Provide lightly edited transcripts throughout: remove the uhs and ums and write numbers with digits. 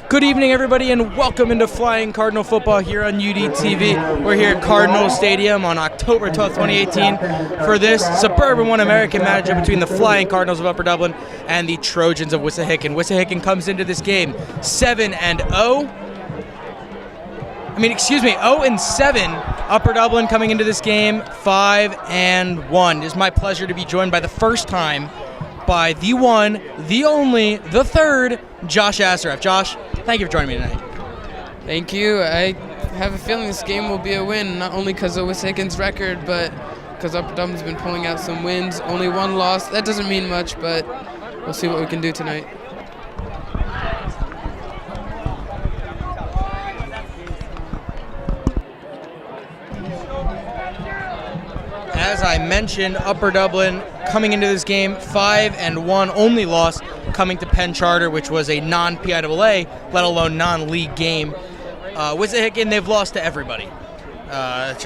Good evening, everybody, and welcome into Flying Cardinal Football here on UDTV. We're here at Cardinal Stadium on October 12th, 2018 for this Suburban One American matchup between the Flying Cardinals of Upper Dublin and the Trojans of Wissahickon. Wissahickon comes into this game 0-7. Upper Dublin coming into this game 5-1. It is my pleasure to be joined by the first time by the one, the only, the third, Josh Asaraf. Josh, thank you for joining me tonight. Thank you. I have a feeling this game will be a win, not only because of Wissahickon's record, but because Upper Dublin's been pulling out some wins. Only one loss. That doesn't mean much, but we'll see what we can do tonight. As I mentioned, Upper Dublin coming into this game 5-1, only loss coming to Penn Charter, which was a non-PIAA, let alone non-league game. Wissahickon, they've lost to everybody. I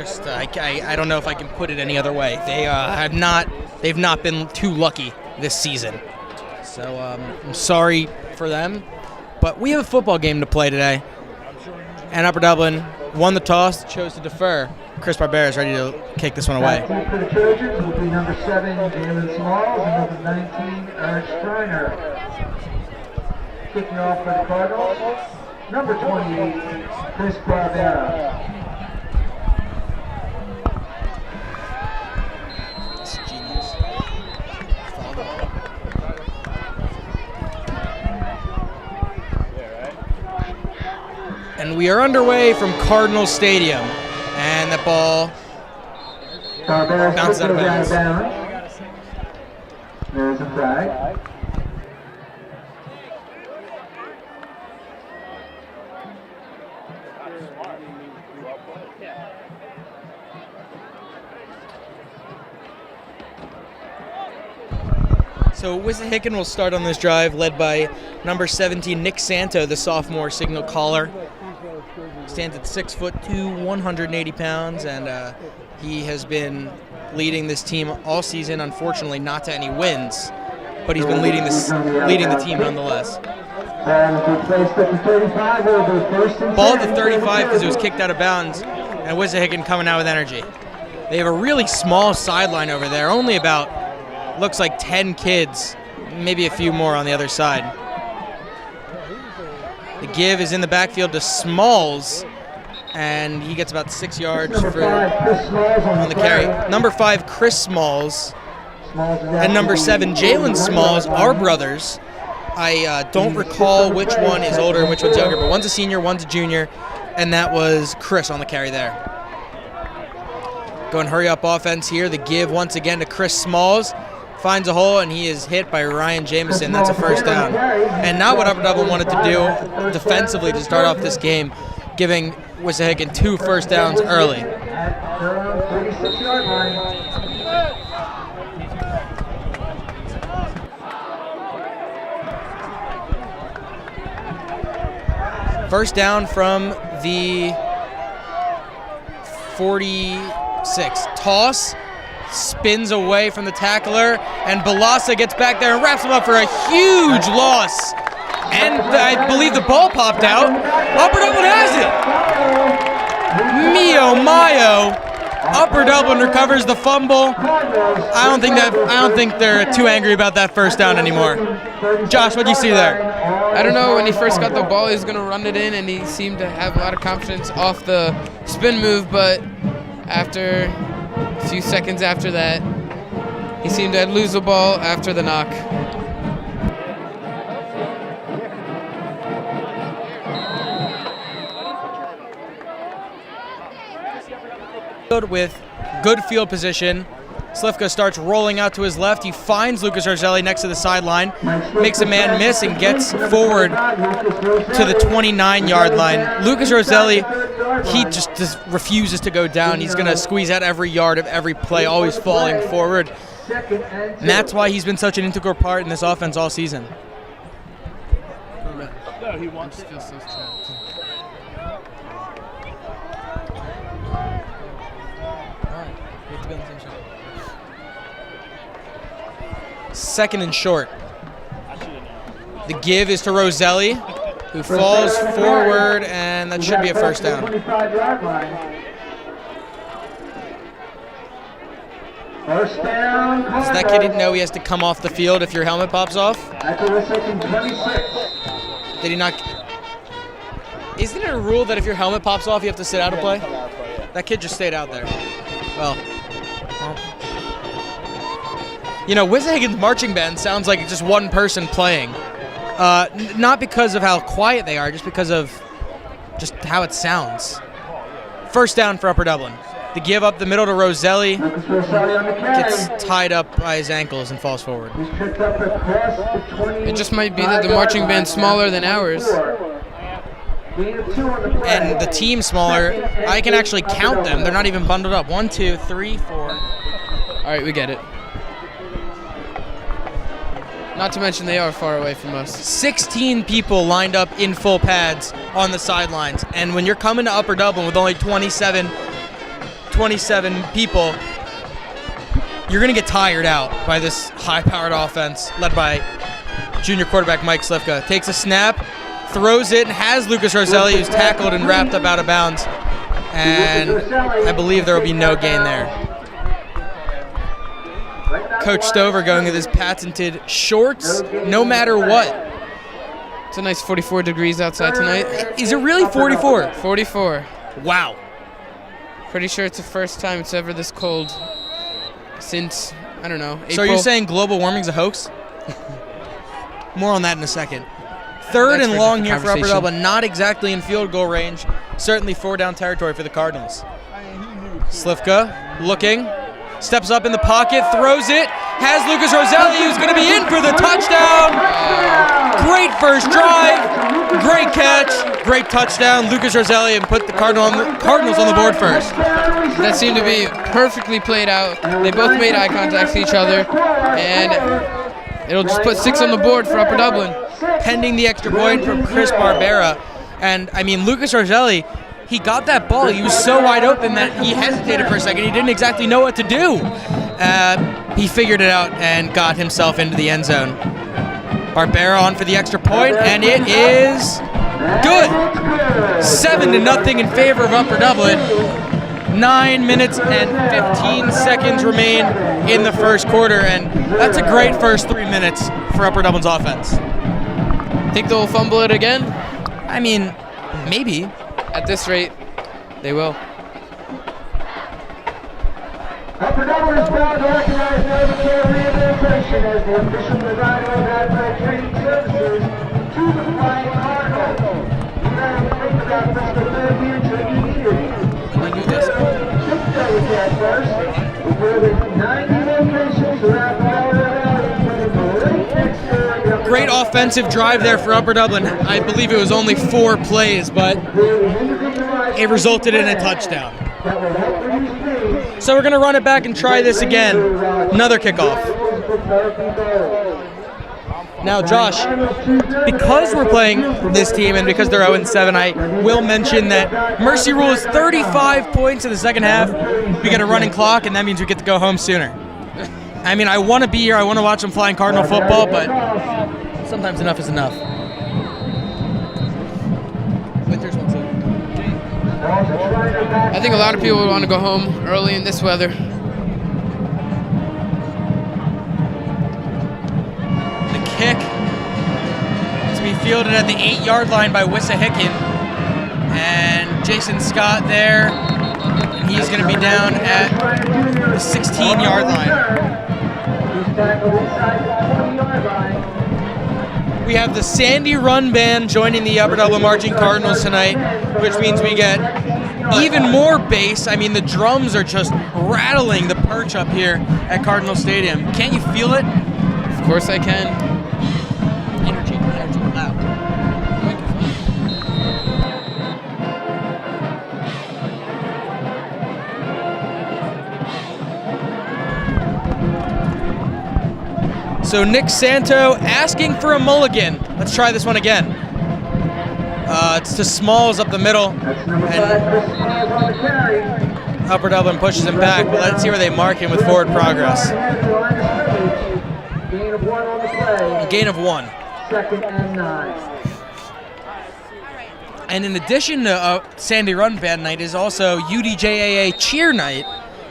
don't know if I can put it any other way. They've not been too lucky this season. So I'm sorry for them, but we have a football game to play today. And Upper Dublin won the toss, chose to defer. Chris Barbera is ready to kick this one away. For the Trojans will be number 7, Jalen Smalls, and number 19, Eric Striner. Kicking off for the Cardinals, number 28, Chris Barbera. It's genius. And we are underway from Cardinal Stadium. And that ball bounces out of bounds. There's a flag. So Wissahickon will start on this drive, led by number 17, Nick Santo, the sophomore signal caller. Stands at 6'2", 180 pounds, and he has been leading this team all season. Unfortunately, not to any wins, but he's been leading the team nonetheless. Ball at the 35 because it was kicked out of bounds, and Wissahickon coming out with energy. They have a really small sideline over there, only about, looks like 10 kids, maybe a few more on the other side. The give is in the backfield to Smalls, and he gets about 6 yards on the carry. Number 5, Chris Smalls, and number 7, Jalen Smalls, are brothers. I don't recall which one is older and which one's younger, but one's a senior, one's a junior, and that was Chris on the carry there. Going hurry-up offense here. The give once again to Chris Smalls. Finds a hole, and he is hit by Ryan Jameson. That's a first down. And not what Upper Dublin wanted to do defensively to start off this game, giving Wissahickon 2 first downs early. First down from the 46. Toss. Spins away from the tackler, and Balasa gets back there and wraps him up for a huge loss. And I believe the ball popped out. Upper Dublin has it. Mio Mayo. Upper Dublin recovers the fumble. I don't think they're too angry about that first down anymore. Josh, what do you see there? I don't know, when he first got the ball, he was going to run it in, and he seemed to have a lot of confidence off the spin move, but after a few seconds after that, he seemed to lose the ball after the knock. With good field position, Slivka starts rolling out to his left. He finds Lucas Roselli next to the sideline, makes a man miss, and gets forward to the 29-yard line. Lucas Roselli, he just refuses to go down. He's going to squeeze out every yard of every play, always falling forward. And that's why he's been such an integral part in this offense all season. No, he wants to feel so trapped. Second and short. The give is to Roselli, who falls forward, and that should be a first down. First down. Does that kid didn't know he has to come off the field if your helmet pops off? At the Wissahickon 26. Did he not? Isn't it a rule that if your helmet pops off, you have to sit out of play? That kid just stayed out there. Well. You know, Wissahickon's marching band sounds like just one person playing. Not because of how quiet they are, just because of just how it sounds. First down for Upper Dublin. The give up the middle to Roselli. Gets tied up by his ankles and falls forward. It just might be that the marching band's smaller than ours. And the team smaller, I can actually count them. They're not even bundled up. 1, 2, 3, 4. All right, we get it. Not to mention they are far away from us. 16 people lined up in full pads on the sidelines. And when you're coming to Upper Dublin with only 27 people, you're going to get tired out by this high-powered offense led by junior quarterback Mike Slivka. Takes a snap, throws it, and has Lucas Roselli, who's tackled and wrapped up out of bounds. And I believe there will be no gain there. Coach Stover going with his patented shorts, no matter what. It's a nice 44 degrees outside tonight. Is it really 44? 44. Wow. Pretty sure it's the first time it's ever this cold since, I don't know, April. So you're saying global warming's a hoax? More on that in a second. Third and long here for Upper Dublin, not exactly in field goal range. Certainly 4-down territory for the Cardinals. Slivka looking. Steps up in the pocket, throws it, has Lucas Roselli, who's going to be in for the touchdown. Great first drive, great catch, great touchdown. Lucas Roselli, and put the Cardinals on the board first. That seemed to be perfectly played out. They both made eye contact to each other, and it'll just put 6 on the board for Upper Dublin. Pending the extra point from Chris Barbera. And, I mean, Lucas Roselli, he got that ball. He was so wide open that he hesitated for a second. He didn't exactly know what to do. He figured it out and got himself into the end zone. Barbera on for the extra point, and it is good. 7-0 in favor of Upper Dublin. 9 minutes and 15 seconds remain in the first quarter, and that's a great first 3 minutes for Upper Dublin's offense. Think they'll fumble it again? I mean, maybe. At this rate, they will. Upper Dublin is proud to recognize Nova Care Rehabilitation as the official provider of athletic training services to the Flying Cardinals. You gotta think about this the third year to immediately. I knew this. Let's go with that first. With more than 90 locations throughout Colorado Valley. Great offensive drive there for Upper Dublin. I believe it was only 4 plays, but it resulted in a touchdown. So we're going to run it back and try this again. Another kickoff. Now, Josh, because we're playing this team and because they're 0-7, I will mention that Mercy Rule is 35 points in the second half. We get a running clock, and that means we get to go home sooner. I mean, I want to be here. I want to watch some Flying Cardinal football, but sometimes enough is enough. Winters wants to. I think a lot of people would want to go home early in this weather. The kick to be be fielded at the 8-yard line by Wissahickon. And Jason Scott there, and he's going to be down at the 16-yard line. We have the Sandy Run Band joining the Upper Dublin Marching Cardinals tonight, which means we get even more bass. I mean, the drums are just rattling the perch up here at Cardinal Stadium. Can't you feel it? Of course I can. Energy, loud. So Nick Santo asking for a mulligan. Let's try this one again. It's to Smalls up the middle. And Upper Dublin pushes him back, but let's see where they mark him with forward progress. A gain of 1. 2nd and 9. And in addition to Sandy Run Band night is also UDJAA cheer night.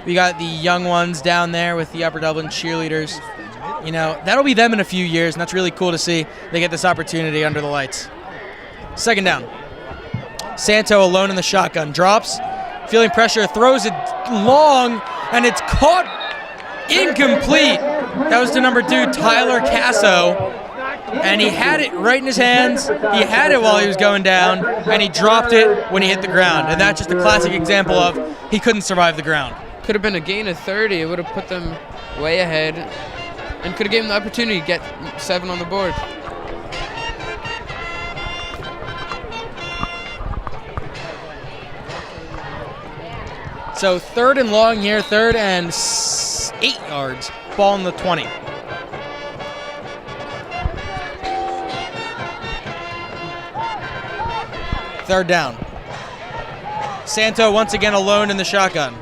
We got the young ones down there with the Upper Dublin cheerleaders. You know, that'll be them in a few years, and that's really cool to see they get this opportunity under the lights. 2nd down. Santo alone in the shotgun. Drops, feeling pressure, throws it long, and it's caught incomplete. That was to number 2, Tyler Casso. And he had it right in his hands. He had it while he was going down, and he dropped it when he hit the ground. And that's just a classic example of he couldn't survive the ground. Could have been a gain of 30. It would have put them way ahead and could have given them the opportunity to get 7 on the board. So 3rd and long here, 3rd and 8 yards. Ball in the 20. Third down. Santo once again alone in the shotgun.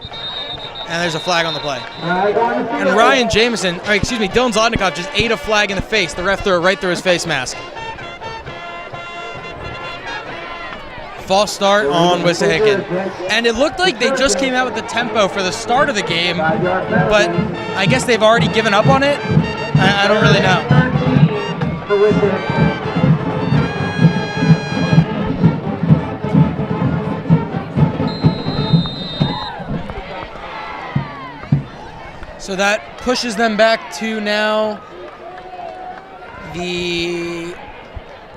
And there's a flag on the play. And Ryan Jameson, Dylan Zlotnikov just ate a flag in the face. The ref threw it right through his face mask. False start on Wissahickon. And it looked like they just came out with the tempo for the start of the game, but I guess they've already given up on it. I don't really know. So that pushes them back to now the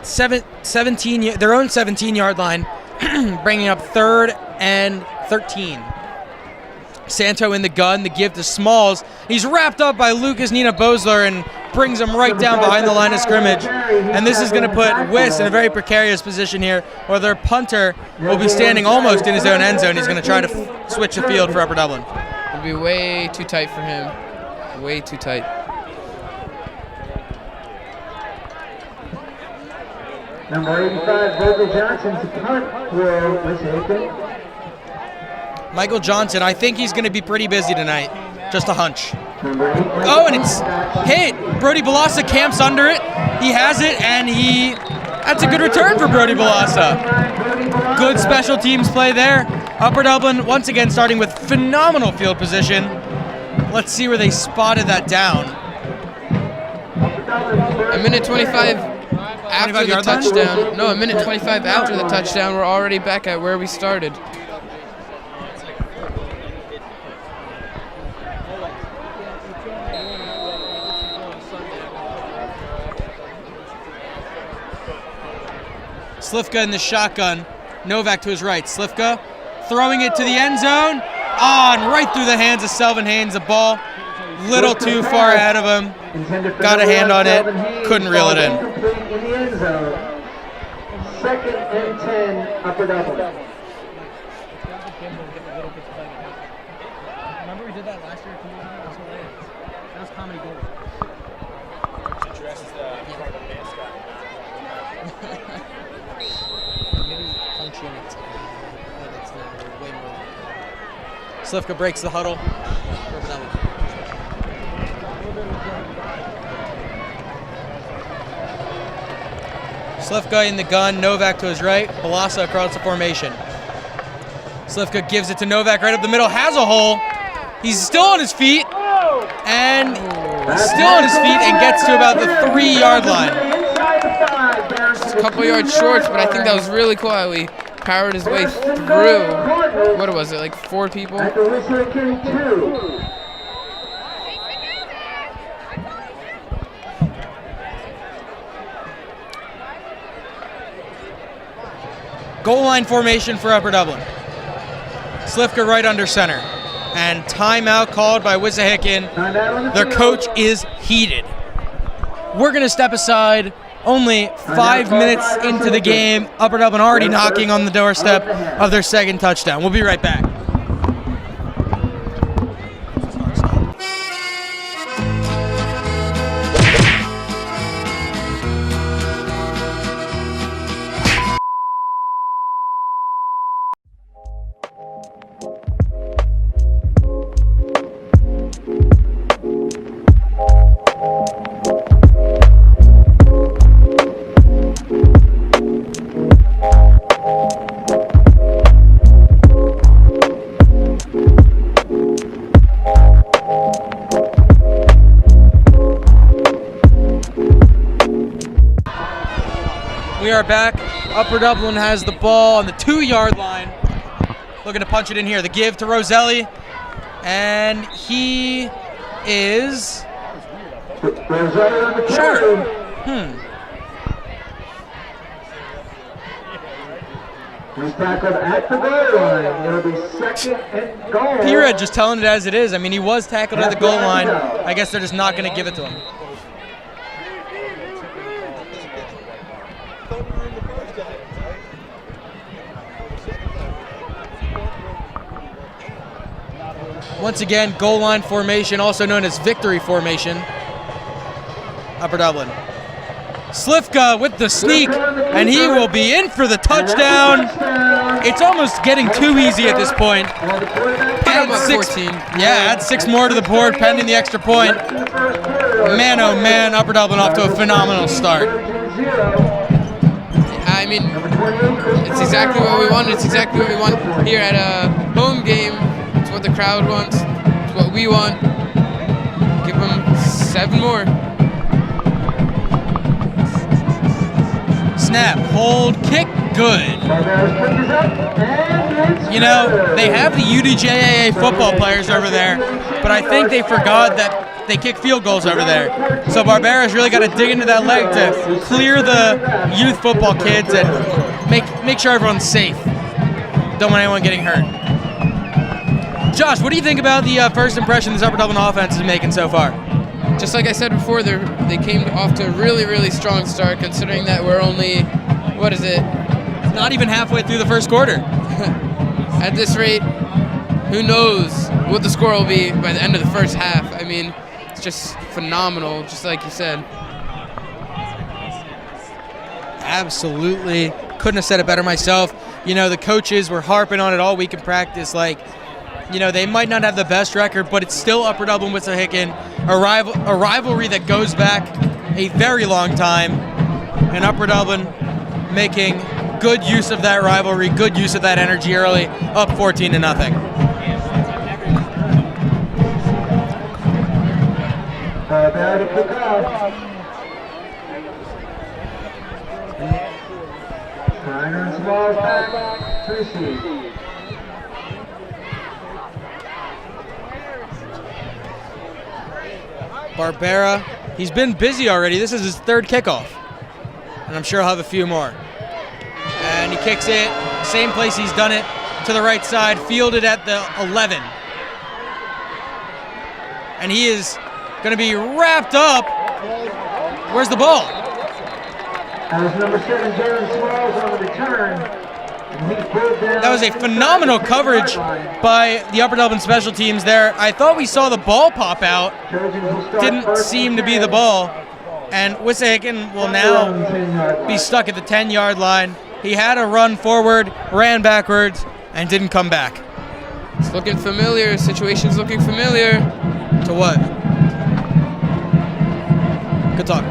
their own 17-yard line, bringing up 3rd and 13. Santo in the gun, the give to Smalls. He's wrapped up by Lucas Nina Bosler and brings him right down behind the line of scrimmage. And this is going to put Wiss in a very precarious position here, where their punter will be standing almost in his own end zone. He's going to try to switch the field for Upper Dublin. It'll be way too tight for him. Way too tight. Number 85, Michael Johnson to punt for Wissahickon. Michael Johnson, I think he's going to be pretty busy tonight. Just a hunch. Oh, and it's hit. Brody Balassa camps under it. He has it, and that's a good return for Brody Balassa. Good special teams play there. Upper Dublin, once again, starting with phenomenal field position. Let's see where they spotted that down. A minute 25 after the touchdown. No, a minute 25 after the touchdown. We're already back at where we started. Slifka in the shotgun. Novak to his right. Slifka throwing it to the end zone. And right through the hands of Selvin Haynes. The ball little too far ahead of him. Got a hand on it. Couldn't reel it in. In the end zone. 2nd and 10, Upper Dublin. Remember we did that last year? That was hilarious. That was comedy gold. She dresses the Cardinal mascot. Maybe punch in it. Way more. Slifka breaks the huddle. Slifka in the gun, Novak to his right, Balassa across the formation. Slifka gives it to Novak right up the middle, has a hole. He's still on his feet, and gets to about the 3-yard line. couple yards short, but I think that was really cool how he powered his way through. What was it, like 4 people? At the Wissahickon 2. Goal line formation for Upper Dublin. Slivka right under center. And timeout called by Wissahickon. Their coach is heated. We're going to step aside. Only 5 minutes into the game. Upper Dublin already knocking on the doorstep of their second touchdown. We'll be right back. We are back. Upper Dublin has the ball on the 2-yard line. Looking to punch it in here. The give to Roselli. And he is... Sure. He's tackled at the goal line. It'll be 2nd and goal. P-Red just telling it as it is. I mean, he was tackled at the goal line. I guess they're just not going to give it to him. Once again, goal line formation, also known as victory formation. Upper Dublin. Slivka with the sneak, and he will be in for the touchdown. It's almost getting too easy at this point. Add 14. Yeah, add 6 more to the board pending the extra point. Man, oh man, Upper Dublin off to a phenomenal start. I mean, it's exactly what we want. It's exactly what we want here at a home game. It's what the crowd wants. It's what we want. Give them 7 more. Snap, hold, kick, good. You know, they have the UDHS football players over there, but I think they forgot that they kick field goals over there. So Barbera's really got to dig into that leg to clear the youth football kids and make sure everyone's safe. Don't want anyone getting hurt. Josh, what do you think about the first impression this Upper Dublin offense is making so far? Just like I said before, they came off to a really, really strong start, considering that we're only, what is it? Not even halfway through the first quarter. At this rate, who knows what the score will be by the end of the first half. I mean, it's just phenomenal, just like you said. Absolutely. Couldn't have said it better myself. You know, the coaches were harping on it all week in practice, like, you know, they might not have the best record, but it's still Upper Dublin with Wissahickon, a rivalry that goes back a very long time, and Upper Dublin making good use of that rivalry, good use of that energy early, up 14-0. Barbera, he's been busy already. This is his 3rd kickoff, and I'm sure he'll have a few more. And he kicks it, same place he's done it, to the right side, fielded at the 11. And he is going to be wrapped up. Where's the ball? That was number 7, Jaron Smalls on the return. That was a phenomenal coverage by the Upper Dublin special teams there. I thought we saw the ball pop out. Didn't seem to be the ball. And Wissahickon will now be stuck at the 10-yard line. He had a run forward, ran backwards, and didn't come back. It's looking familiar. Situation's looking familiar. To what? Good talk.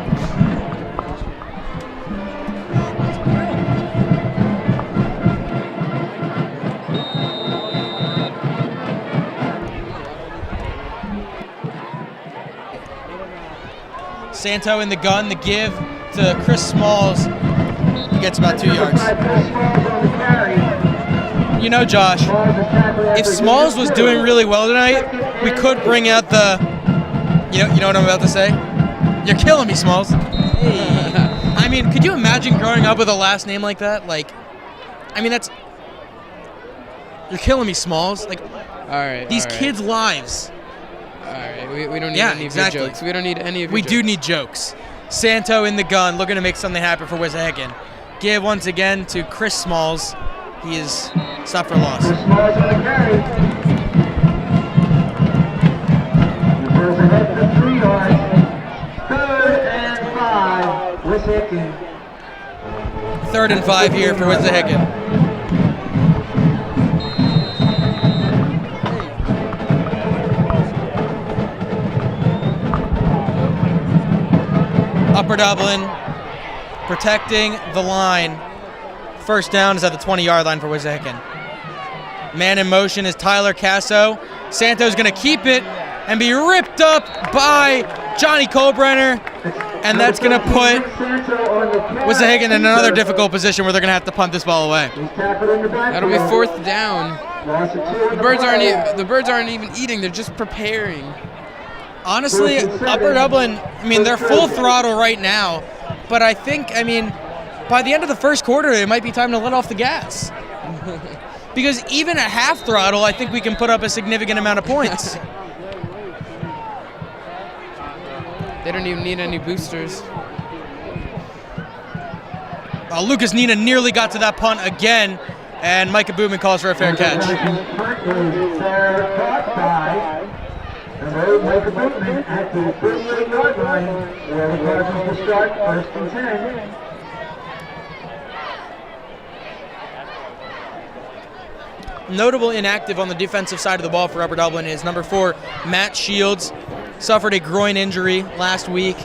Santo in the gun, the give to Chris Smalls. He gets about 2 yards. Number 5, Chris Smalls on the carry. You know, Josh, Smalls is tackled if after Smalls was gain of doing 2. really well tonight, we could bring out the, you know what I'm about to say? You're killing me, Smalls. I mean, could you imagine growing up with a last name like that? Like, I mean, that's, you're killing me, Smalls. Like, All right. these all right. kids' lives. All right. We don't need Yeah, any exactly. of your jokes. We don't need any of your We jokes. do need jokes. Santo in the gun, looking to make something happen for Wissahickon. Give once again to Chris Smalls. He is stopped for loss. Chris Smalls on the carry. He pulls ahead for 3 yards. 3rd and 5. Wissahickon. 3rd and 5 here for Wissahickon. Upper Dublin protecting the line. First down is at the 20-yard line for Wissahickon. Man in motion is Tyler Casso. Santo's going to keep it and be ripped up by Johnny Colbrenner, and that's going to put Wissahickon in another difficult position where they're going to have to punt this ball away. That'll be 4th down. The birds aren't even eating. They're just preparing. Honestly, Upper Dublin, I mean, they're full throttle right now, but I think, I mean, by the end of the first quarter, it might be time to let off the gas. Because even at half throttle, I think we can put up a significant amount of points. They don't even need any boosters. Lucas Nina nearly got to that punt again, and Micah Bootman calls for a fair catch. Number 8, Micah Bootman at the 38-yard line, where the Cardinals will start 1st and 10. Notable inactive on the defensive side of the ball for Upper Dublin is number 4, Matt Shields. Suffered a groin injury last week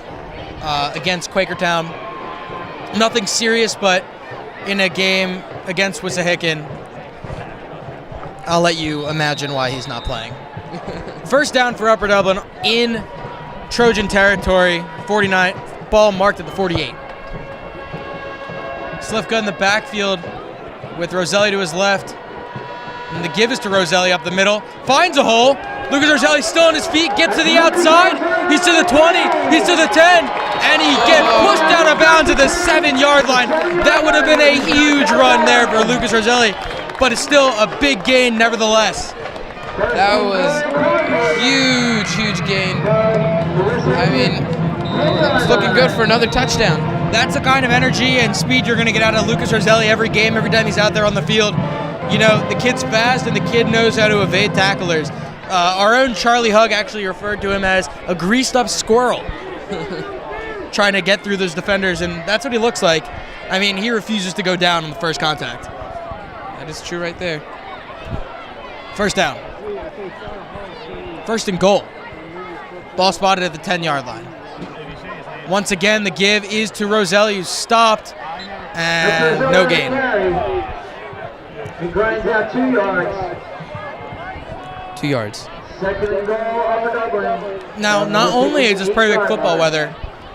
against Quakertown. Nothing serious, but in a game against Wissahickon, I'll let you imagine why he's not playing. First down for Upper Dublin in Trojan territory, 49, ball marked at the 48. Slifka in the backfield with Roselli to his left. And the give is to Roselli up the middle. Finds a hole. Lucas Roselli still on his feet, gets to the outside. He's to the 20, he's to the 10, and he gets pushed out of bounds at the 7-yard line. That would have been a huge run there for Lucas Roselli, but it's still a big gain nevertheless. That was huge gain. I mean, it's looking good for another touchdown. That's the kind of energy and speed you're going to get out of Lucas Roselli every game, every time he's out there on the field. You know, the kid's fast and the kid knows how to evade tacklers. Our own Charlie Hugg actually referred to him as a greased-up squirrel trying to get through those defenders, and that's what he looks like. I mean, he refuses to go down on the first contact. That is true right there. First down. 1st and goal. Ball spotted at the 10-yard line. Once again, the give is to Roselli, who's stopped, and no gain. He grinds out 2 yards. 2 yards. 2nd and goal, Upper Dublin. Now, not only is this perfect football weather,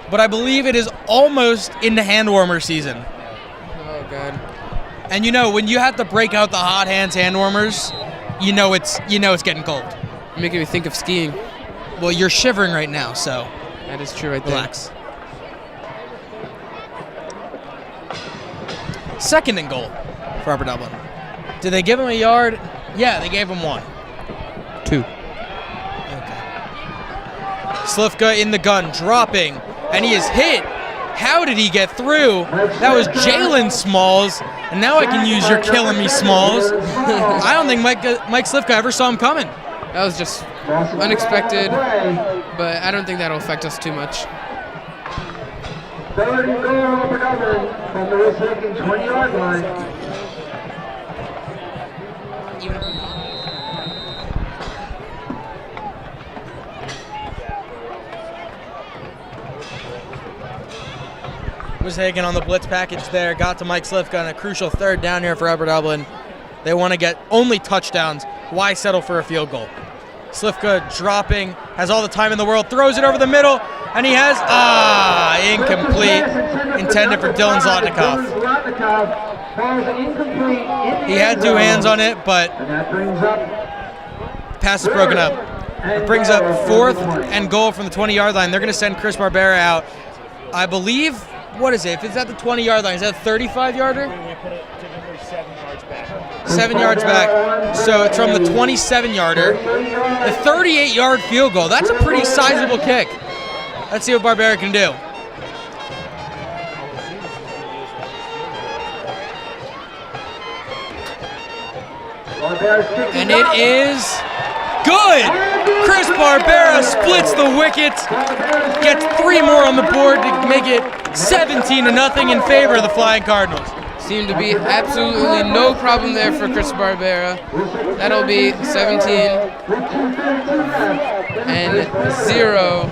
but I believe it is almost into hand warmer season. Oh, God. And you know, when you have to break out the hot hands hand warmers, you know it's getting cold. You're making me think of skiing. Well, you're shivering right now, so That is true right there. relax. 2nd and goal for Upper Dublin. Did they give him a yard? Yeah, they gave him 1. 2. Okay. Slifka in the gun, dropping, and he is hit. How did he get through? That was Jalen Smalls, and now I can use "You're killing me, Smalls." I don't think Mike Slifka ever saw him coming. That was just unexpected, but I don't think that'll affect us too much. 3rd and goal, Upper Dublin from the Wissahickon 20-yard line. Wissahickon on the blitz package there, got to Mike Slifka on a crucial 3rd down here for Upper Dublin. They want to get only touchdowns. Why settle for a field goal? Slivka dropping, has all the time in the world, throws it over the middle, and he has, incomplete, intended for Dylan Zlotnikov. He had two hands on it, but pass is broken up. It brings up 4th and goal from the 20-yard line. They're going to send Chris Barbera out. I believe, what is it? If it's at the 20-yard line, is that a 35-yarder? We put it to number 7 yards back. 7 yards back. So it's from the 27-yarder. The 38-yard field goal. That's a pretty sizable kick. Let's see what Barbera can do. And it is good. Chris Barbera splits the wicket, gets 3 more on the board to make it 17-0 in favor of the Flying Cardinals. Seemed to be absolutely no problem there for Chris Barbera. That'll be 17-0.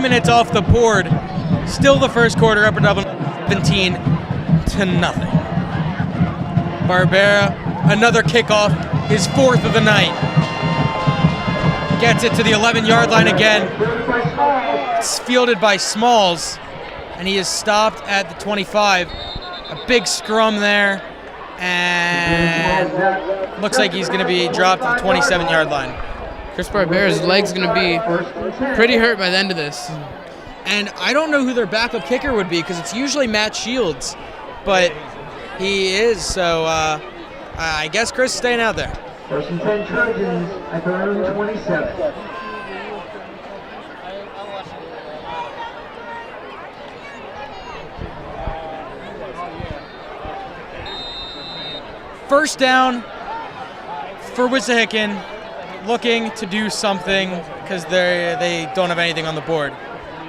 Minutes off the board. Still the first quarter, Upper Dublin 17-0. Barbera, another kickoff, his 4th of the night. Gets it to the 11-yard line again. It's fielded by Smalls, and he is stopped at the 25. A big scrum there, and looks like he's going to be dropped at the 27-yard line. Chris Barbera's leg's going to be pretty hurt by the end of this. And I don't know who their backup kicker would be because it's usually Matt Shields, but he is, so I guess Chris is staying out there. 1st and 10 Trojans at their own 27. First down for Wissahickon, looking to do something because they don't have anything on the board.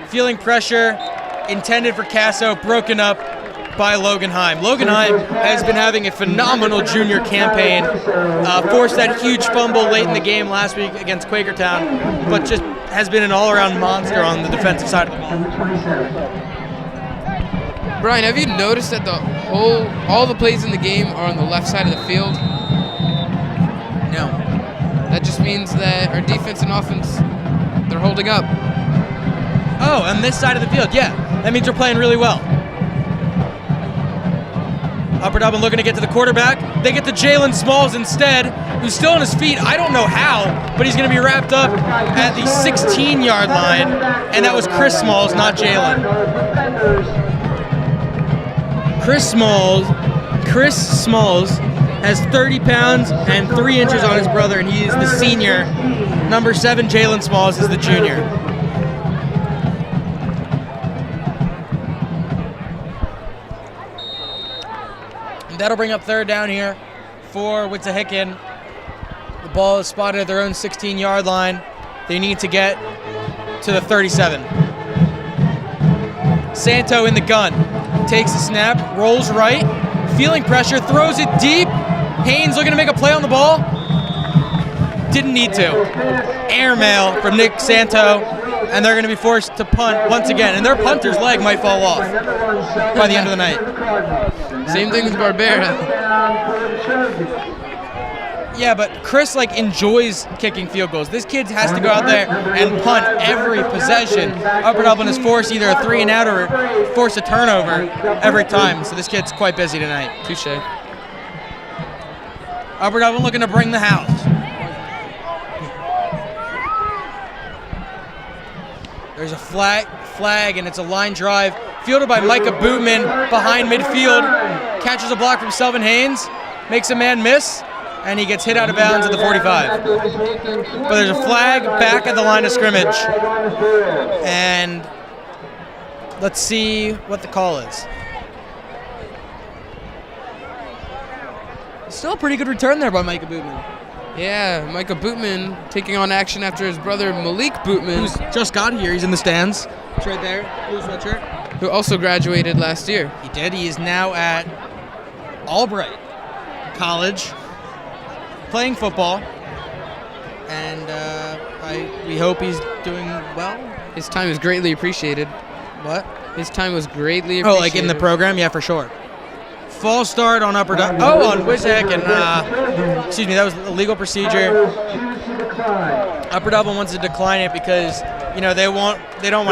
Feeling pressure, intended for Casso, broken up by Logan Heim. Logan Heim has been having a phenomenal junior campaign, forced that huge fumble late in the game last week against Quakertown, but just has been an all-around monster on the defensive side of the ball. Brian, have you noticed that all the plays in the game are on the left side of the field? No. That just means that our defense and offense, they're holding up. Oh, on this side of the field, yeah. That means we're playing really well. Upper Dublin looking to get to the quarterback. They get to Jalen Smalls instead, who's still on his feet. I don't know how, but he's going to be wrapped up at the 16-yard line, and that was Chris Smalls, not Jalen. Chris Smalls has 30 pounds and 3 inches on his brother, and he is the senior. Number 7, Jalen Smalls, is the junior. And that'll bring up 3rd down here for Wissahickon. The ball is spotted at their own 16-yard line. They need to get to the 37. Santo in the gun. Takes the snap, rolls right, feeling pressure, throws it deep. Haynes looking to make a play on the ball. Didn't need to. Airmail from Nick Santo, and they're going to be forced to punt once again. And their punter's leg might fall off by the end of the night. Same thing with Barbera. Yeah, but Chris enjoys kicking field goals. This kid has to go out there and punt every possession. Upper Dublin is forced either a 3 and out or force a turnover every time. So this kid's quite busy tonight. Touche. Upper Dublin looking to bring the house. There's a flag, and it's a line drive. Fielded by Micah Bootman behind midfield. Catches a block from Selvin Haynes. Makes a man miss, and he gets hit out of bounds at the 45. But there's a flag back at the line of scrimmage. And let's see what the call is. Still a pretty good return there by Micah Bootman. Yeah, Micah Bootman taking on action after his brother Malik Bootman, Who's just got here. He's in the stands. It's right there. Blue sweatshirt. who also graduated last year. He did. He is now at Albright College playing football. And we hope he's doing well. His time is greatly appreciated. What? His time was greatly appreciated. Oh, like in the program? Yeah, for sure. False start on on Wissahickon. Excuse me, that was a legal procedure. Upper Dublin wants to decline it because, they don't want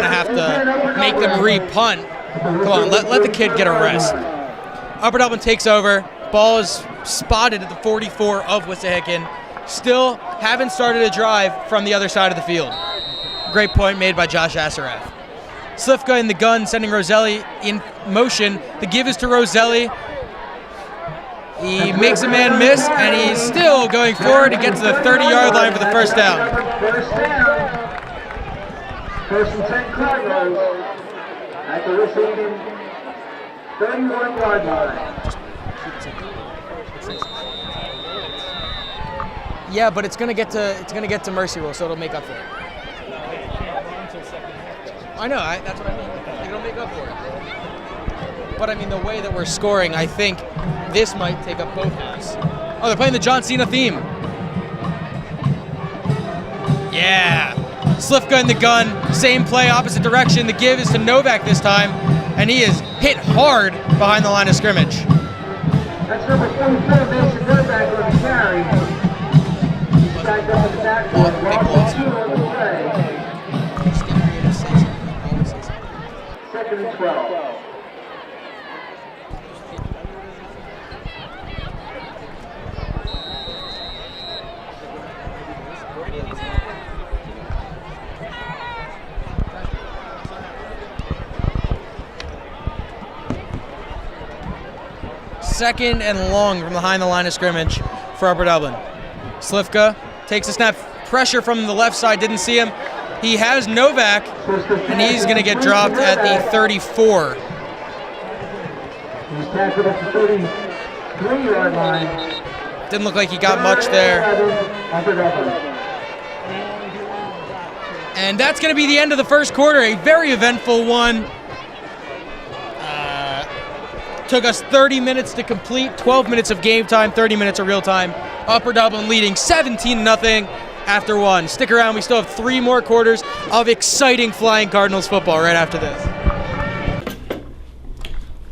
to have to make them re-punt. Come on, let the kid get a rest. Upper Dublin takes over. Ball is spotted at the 44 of Wissahickon. Still haven't started a drive from the other side of the field. Great point made by Josh Asarath. Slifka in the gun, sending Roselli in motion. The give is to Roselli. He makes a man miss, and he's still going forward to get to the 30-yard line for the first down. First down. First and 10 Cardinals at the Wissahickon 31-yard line. Yeah, but it's gonna get to Mercy Rule, so it'll make up for it. I know, that's what I mean. It'll make up for it. But I mean, the way that we're scoring, I think this might take up both halves. Oh, they're playing the John Cena theme. Yeah. Slifka in the gun, same play, opposite direction. The give is to Novak this time, and he is hit hard behind the line of scrimmage. That's number 44, Mason Novak on the carry. He's back up in the backfield. Second and 12. Second and long from behind the line of scrimmage for Upper Dublin. Slifka takes a snap. Pressure from the left side, didn't see him. He has Novak, and he's going to get dropped at the 34. He's tackled at the 33-yard line. Didn't look like he got much there. And that's going to be the end of the first quarter, a very eventful one. Took us 30 minutes to complete, 12 minutes of game time, 30 minutes of real time. Upper Dublin leading 17-0 after one. Stick around, we still have 3 more quarters of exciting Flying Cardinals football right after this.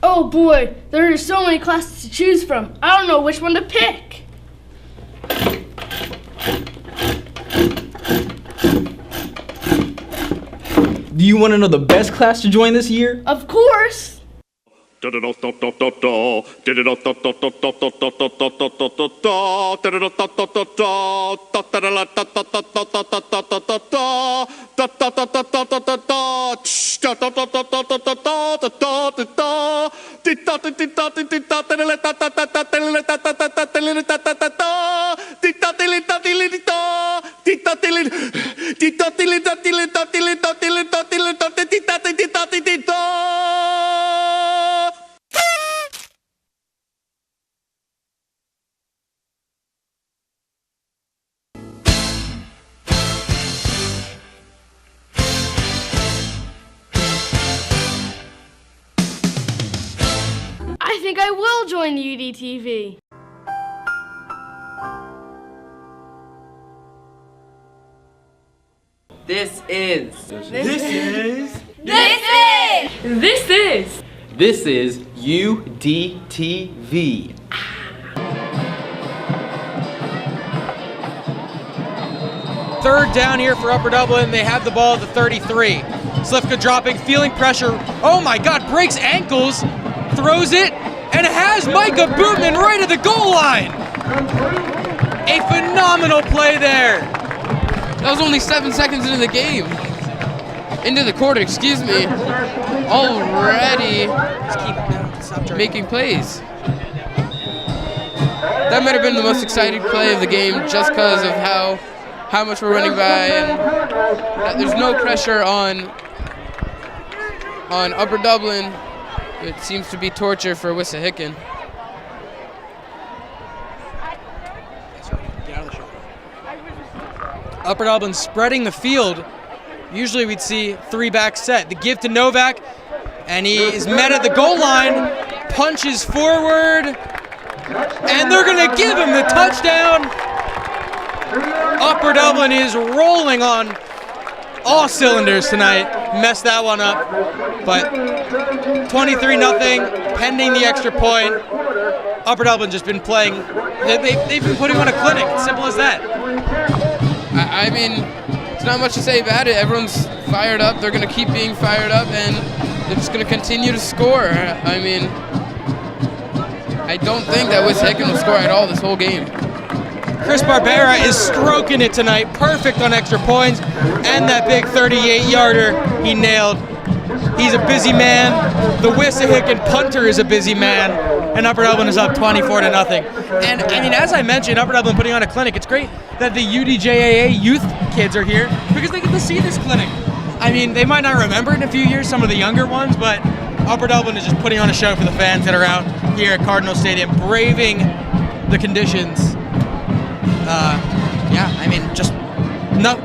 Oh boy, there are so many classes to choose from. I don't know which one to pick. Do you want to know the best class to join this year? Of course. I think I will join UDTV. This is UDTV. third down here for Upper Dublin. They have the ball at the 33. Slivka dropping, feeling pressure. Oh my God, breaks ankles, throws it, and has Micah Bootman right at the goal line. A phenomenal play there. That was only 7 seconds into the game. Into the quarter, excuse me. Already making plays. That might have been the most exciting play of the game just because of how much we're running by, and that there's no pressure on Upper Dublin. It seems to be torture for Wissahickon. Upper Dublin spreading the field. Usually we'd see 3-back set. The give to Novak, and he is met at the goal line, punches forward, and they're going to give him the touchdown. Upper Dublin is rolling on all cylinders tonight. Messed that one up, but 23-0, pending the extra point. Upper Dublin just been playing. They've been putting on a clinic. Simple as that. I mean, there's not much to say about it. Everyone's fired up. They're going to keep being fired up, and they're just going to continue to score. I mean, I don't think that Wissahickon will score at all this whole game. Chris Barbera is stroking it tonight. Perfect on extra points, and that big 38-yarder he nailed. He's a busy man. The Wissahickon punter is a busy man, and Upper Dublin is up 24-0. And I mean, as I mentioned, Upper Dublin putting on a clinic. It's great that the UDJAA youth kids are here because they get to see this clinic. I mean, they might not remember it in a few years, some of the younger ones, but Upper Dublin is just putting on a show for the fans that are out here at Cardinal Stadium, braving the conditions. Yeah, I mean, just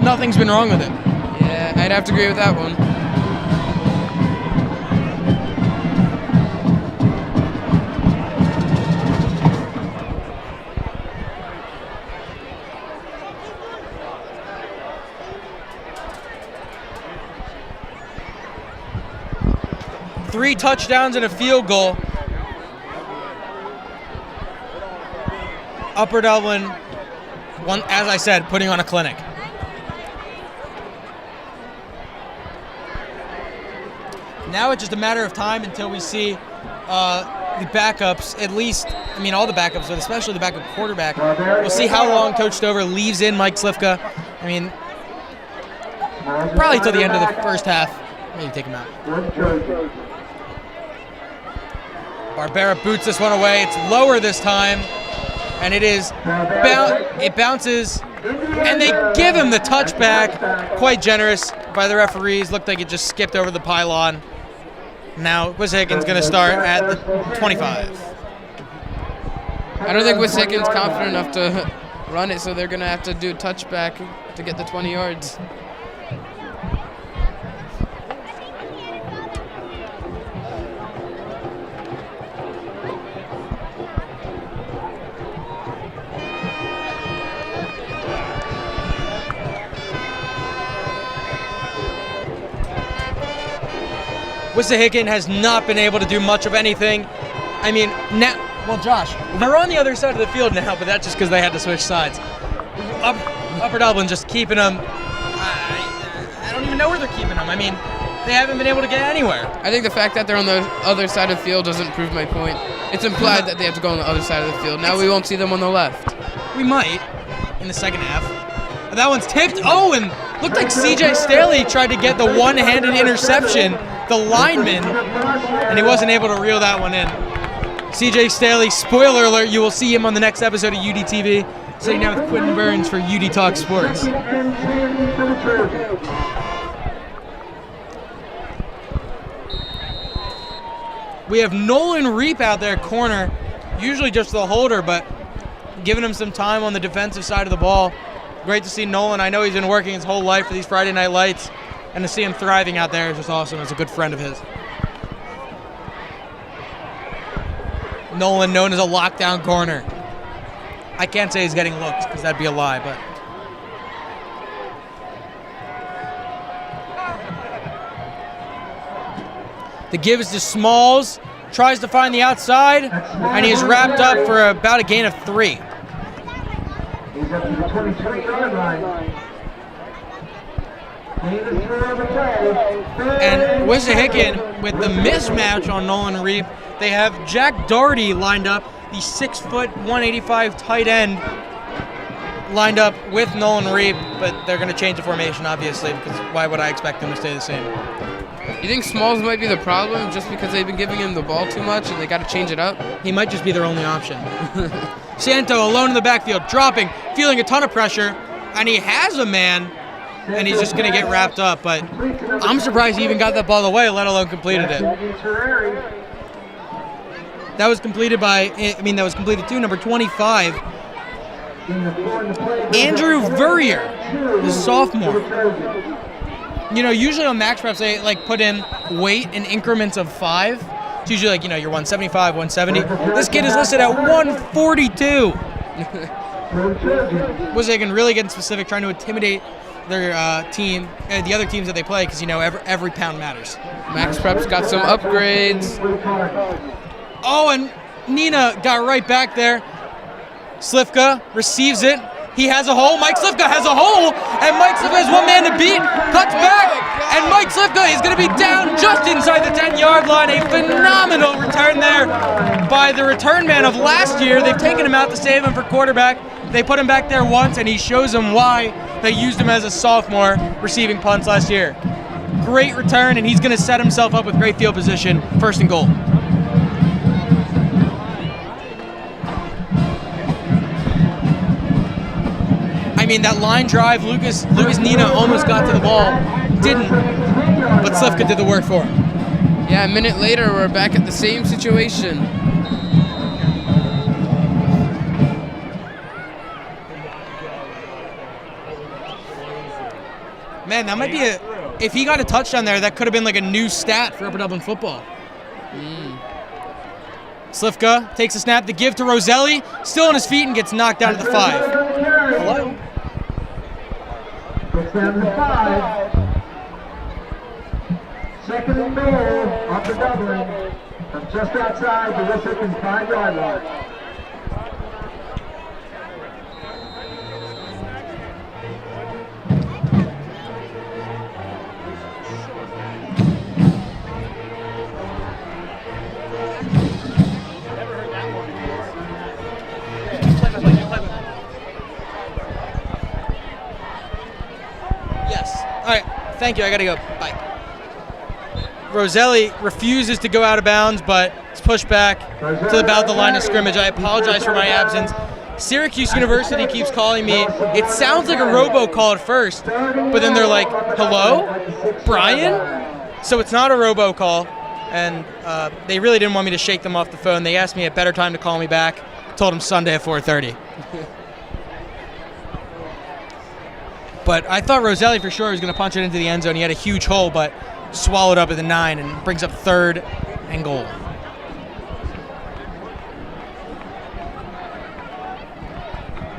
nothing's been wrong with it. Yeah, I'd have to agree with that one. Three touchdowns and a field goal. Upper Dublin, one, as I said, putting on a clinic. Now it's just a matter of time until we see the backups, at least, I mean all the backups, but especially the backup quarterback. We'll see how long Coach Stover leaves in Mike Slivka. I mean, probably till the end of the first half, maybe take him out. Barbera boots this one away. It's lower this time, and it is it bounces, and they give him the touchback. Quite generous by the referees. Looked like it just skipped over the pylon. Now Wissahickon's going to start at the 25. I don't think Wissahickon's confident enough to run it, so they're going to have to do a touchback to get the 20 yards. Wissahickon has not been able to do much of anything. I mean, now, well, Josh, they're on the other side of the field now, but that's just because they had to switch sides. Upper Dublin just keeping them. I don't even know where they're keeping them. I mean, they haven't been able to get anywhere. I think the fact that they're on the other side of the field doesn't prove my point. It's implied that they have to go on the other side of the field. Now we won't see them on the left. We might in the second half. That one's tipped. Oh, and looked like CJ Staley tried to get the one-handed interception, the lineman, and he wasn't able to reel that one in. CJ Staley, spoiler alert, you will see him on the next episode of UDTV, sitting down with Quentin Burns for UD Talk Sports. We have Nolan Reap out there corner, usually just the holder, but giving him some time on the defensive side of the ball. Great to see Nolan. I know he's been working his whole life for these Friday Night Lights, and to see him thriving out there is just awesome. It's a good friend of his. Nolan, known as a lockdown corner. I can't say he's getting looks because that'd be a lie, but the give is to Smalls, tries to find the outside, and he is wrapped up for about a gain of 3. He's up to the 23-yard line. And Wissahickon, with the mismatch on Nolan Reap, they have Jack Doherty lined up, the 6', 185 tight end, lined up with Nolan Reap, but they're going to change the formation, obviously, because why would I expect them to stay the same? You think Smalls might be the problem just because they've been giving him the ball too much and they got to change it up? He might just be their only option. Santo alone in the backfield, dropping, feeling a ton of pressure, and he has a man, and he's just going to get wrapped up, but I'm surprised he even got that ball away, let alone completed it. That was completed to number 25, Andrew Verrier, the sophomore. You know, usually on max reps, they put in weight in increments of 5. It's usually your 175, 170. This kid is listed at 142. Wissahickon really getting specific, trying to intimidate their team, the other teams that they play, because every pound matters. Max Prep's got some upgrades. Oh, and Nina got right back there. Slivka receives it. He has a hole. Mike Slivka has a hole, and Mike Slivka has one man to beat. Cuts back, and Mike Slivka is going to be down just inside the 10-yard line. A phenomenal return there by the return man of last year. They've taken him out to save him for quarterback. They put him back there once, and he shows them why they used him as a sophomore receiving punts last year. Great return, and he's going to set himself up with great field position, 1st and goal. I mean, that line drive, Lucas Nina almost got to the ball. Didn't, but Slivka did the work for him. Yeah, a minute later, we're back at the same situation. Man, that might be if he got a touchdown there, that could have been like a new stat for Upper Dublin football. Slivka takes a snap, the give to Roselli, still on his feet and gets knocked down to the 5. Hello? It's down to 5. 2nd and goal, Upper Dublin, from just outside the Wissahickon 5-yard line. All right, thank you. I got to go. Bye. Roselli refuses to go out of bounds, but it's pushed back to about the line of scrimmage. I apologize for my absence. Syracuse University keeps calling me. It sounds like a robocall at first, but then they're like, hello? Brian? So it's not a robocall, and they really didn't want me to shake them off the phone. They asked me a better time to call me back. Told them Sunday at 4:30. But I thought Roselli for sure was going to punch it into the end zone. He had a huge hole, but swallowed up at the 9 and brings up 3rd and goal.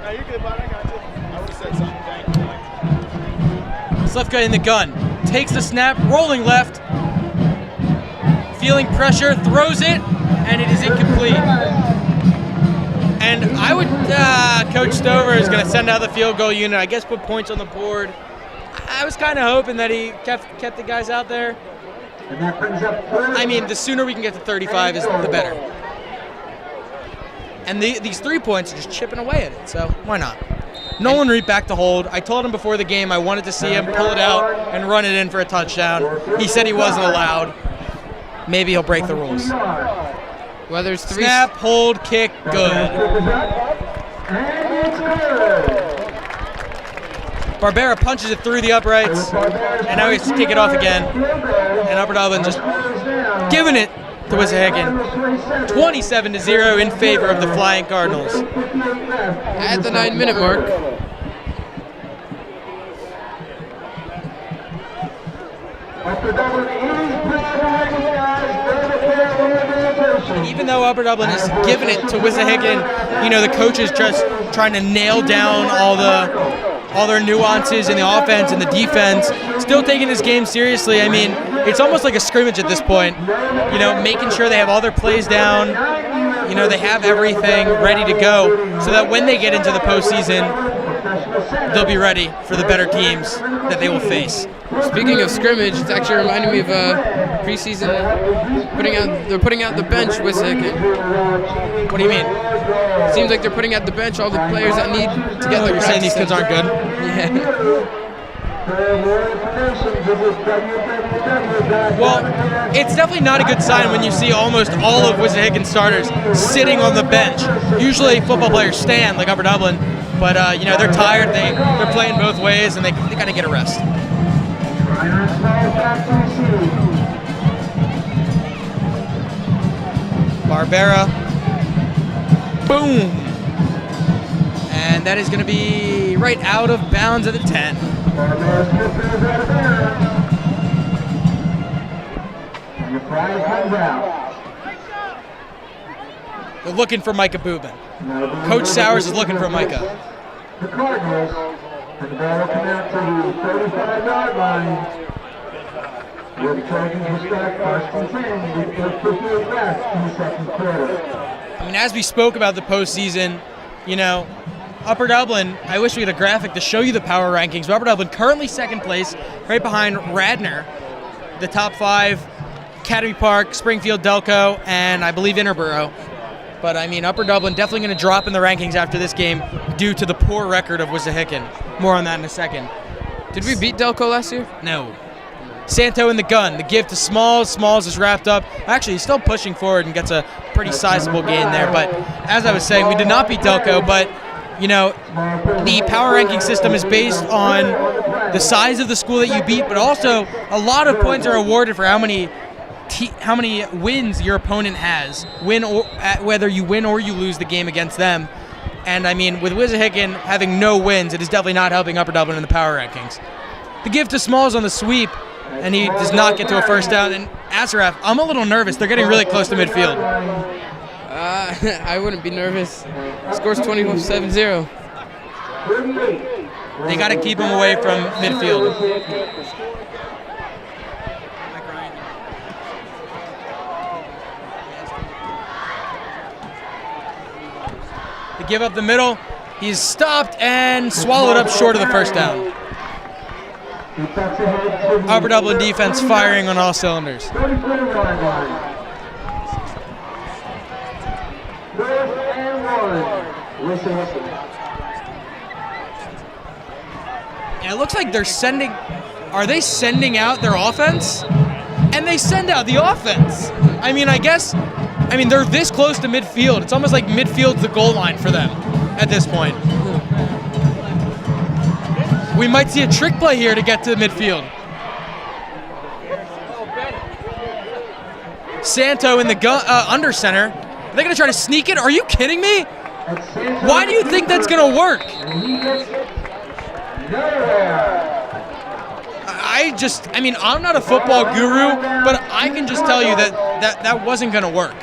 No, you're good, bud. I got you. I would have said something. Thank you. Slivka in the gun. Takes the snap, rolling left. Feeling pressure, throws it, and it is incomplete. And I would, Coach Stover is going to send out the field goal unit, I guess put points on the board. I was kind of hoping that he kept the guys out there. And that brings up 3rd. I mean, the sooner we can get to 35 is the better. And these 3 points are just chipping away at it, so why not? Nolan Reed back to hold. I told him before the game I wanted to see him pull it out and run it in for a touchdown. He said he wasn't allowed. Maybe he'll break the rules. Well, there's 3. Snap, hold, kick, good. And it's good. Barbera punches it through the uprights, and now he has to kick it off again. And Upper Dublin just giving it to Wissahickon. 27-0 in favor of the Flying Cardinals. At the 9-minute mark. Even though Upper Dublin is giving it to Wissahickon, you know, the coach is just trying to nail down all their nuances in the offense and the defense, still taking this game seriously. I mean, it's almost like a scrimmage at this point, you know, making sure they have all their plays down, you know, they have everything ready to go so that when they get into the postseason, they'll be ready for the better teams that they will face. Speaking of scrimmage, it's actually reminding me of preseason. They're putting out the bench, Wissahickon. What do you mean? Seems like they're putting out the bench all the players that need to get Oh, the you're saying these kids aren't good? Yeah. Well, it's definitely not a good sign when you see almost all of Wissahickon starters sitting on the bench. Usually football players stand like Upper Dublin, but they're tired. They're playing both ways, and they got to get a rest. Barbera. Boom. And that is going to be right out of bounds at the 10. They're looking for Micah Boobin. Coach Sowers is looking for Micah. The Cardinals, and the ball will come out to the 35-yard line. Where the Trojans will start first and 10 with 58 left in the second quarter. I mean, as we spoke about the postseason, Upper Dublin, I wish we had a graphic to show you the power rankings. But Upper Dublin currently second place, right behind Radnor, the top 5, Academy Park, Springfield, Delco, and I believe Interborough. But I mean, Upper Dublin definitely going to drop in the rankings after this game due to the poor record of Wissahickon. More on that in a second. Did we beat Delco last year? No. Santo in the gun. The give to Smalls. Smalls is wrapped up. Actually, he's still pushing forward and gets a pretty sizable gain there. But as I was saying, we did not beat Delco, but the power ranking system is based on the size of the school that you beat, but also a lot of points are awarded for how many wins your opponent has, whether you win or you lose the game against them. And I mean, with Wissahickon having no wins, it is definitely not helping Upper Dublin in the power rankings. The give to Smalls on the sweep, and he does not get to a first down. And Asaraf, I'm a little nervous. They're getting really close to midfield. I wouldn't be nervous. Scores 27-0. They got to keep him away from midfield. They give up the middle. He's stopped and swallowed up short of the first down. Upper Dublin defense firing on all cylinders. And it looks like they're sending. Are they sending out their offense? And they send out the offense. I mean, they're this close to midfield. It's almost like midfield's the goal line for them at this point. We might see a trick play here to get to midfield. Santo in the under center. Are they going to try to sneak it? Are you kidding me? Why do you think that's going to work? I'm not a football guru, but I can just tell you that wasn't going to work.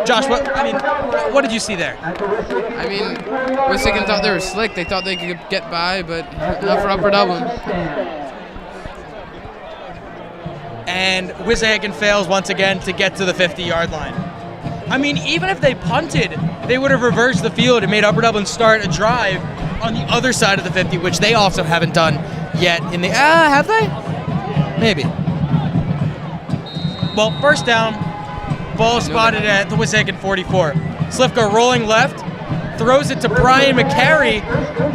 Josh, what did you see there? I mean, Wissahickon thought they were slick. They thought they could get by, but not for Upper Dublin. And Wissahickon fails once again to get to the 50-yard line. I mean, even if they punted, they would have reversed the field and made Upper Dublin start a drive on the other side of the 50, which they also haven't done yet. Have they? Maybe. Well, first down, ball spotted at the Wissahickon 44. Slifka rolling left, throws it to Brian McCary,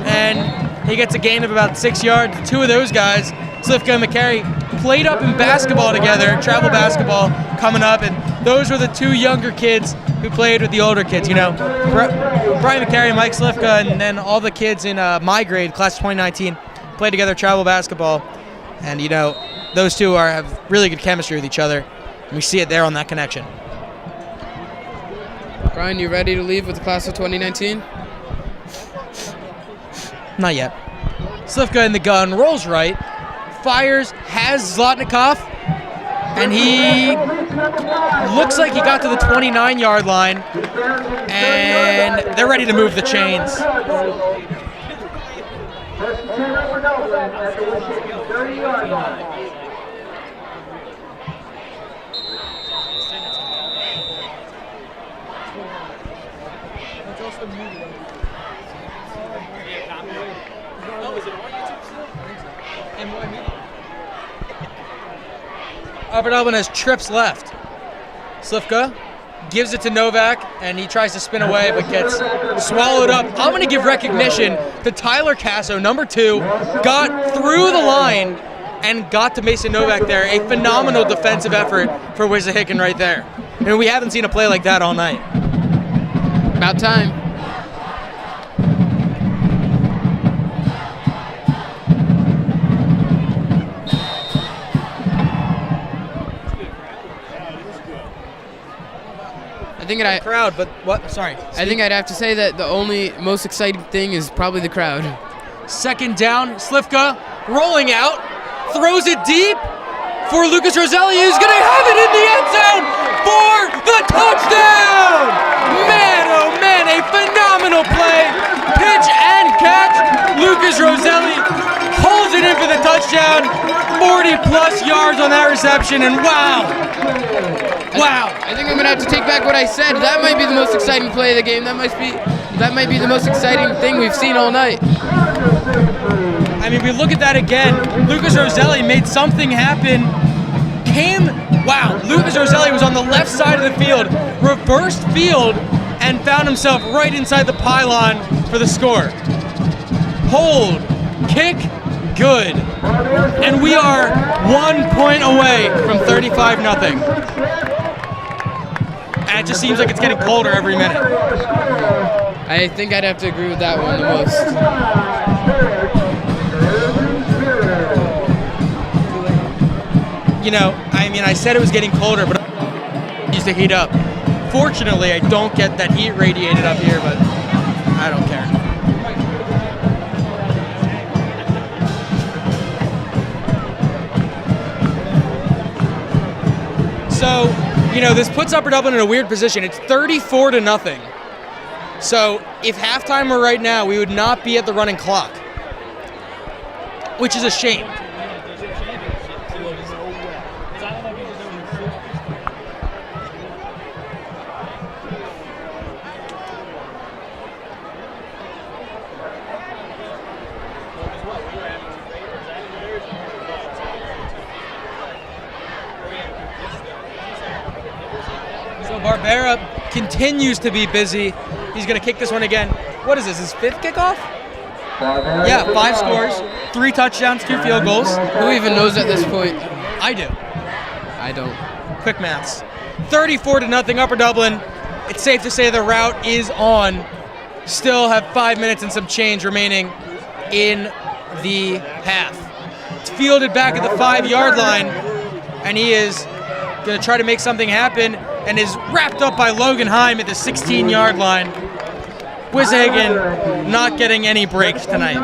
and he gets a gain of about 6 yards. Two of those guys, Slifka and McCary, played up in basketball together, travel basketball coming up, and those were the two younger kids who played with the older kids, Brian McCary, Mike Slifka, and then all the kids in my grade, class 2019, played together travel basketball. And, those two have really good chemistry with each other. And we see it there on that connection. Brian, you ready to leave with the class of 2019? Not yet. Slifka in the gun, rolls right, fires, has Zlotnikov, and he looks like he got to the 29-yard line, and they're ready to move the chains. Upper Dublin has trips left. Slivka gives it to Novak, and he tries to spin away, but gets swallowed up. I'm going to give recognition to Tyler Casso, number 2, got through the line and got to Mason Novak there. A phenomenal defensive effort for Wissahickon right there. And we haven't seen a play like that all night. About time. Crowd, but what? Sorry. I think I'd have to say that the only most exciting thing is probably the crowd. Second down, Slivka rolling out, throws it deep for Lucas Roselli, who's going to have it in the end zone for the touchdown! Man, oh man, a phenomenal play. Pitch and catch. Lucas Roselli pulls it in for the touchdown. 40-plus yards on that reception, and wow. I think I'm gonna have to take back what I said. That might be the most exciting play of the game. That might be the most exciting thing we've seen all night. I mean, we look at that again. Lucas Roselli made something happen. Lucas Roselli was on the left side of the field, reversed field, and found himself right inside the pylon for the score. Hold, kick, good. And we are 1 point away from 35-0. And it just seems like it's getting colder every minute. I think I'd have to agree with that one the most. You know, I mean, I said it was getting colder, but it used to heat up. Fortunately, I don't get that heat radiated up here, but I don't care. So, you know, this puts Upper Dublin in a weird position. It's 34-0. So, if halftime were right now, we would not be at the running clock, which is a shame. Barbera continues to be busy. He's going to kick this one again. What is this, his 5th kickoff? Yeah, 5 scores, 3 touchdowns, 2 field goals. Who even knows at this point? I do. I don't. Quick maths. 34-0, Upper Dublin. It's safe to say the route is on. Still have 5 minutes and some change remaining in the half. It's fielded back at the 5-yard line, and he is going to try to make something happen, and is wrapped up by Logan Heim at the 16-yard line. Wissahickon not getting any breaks tonight.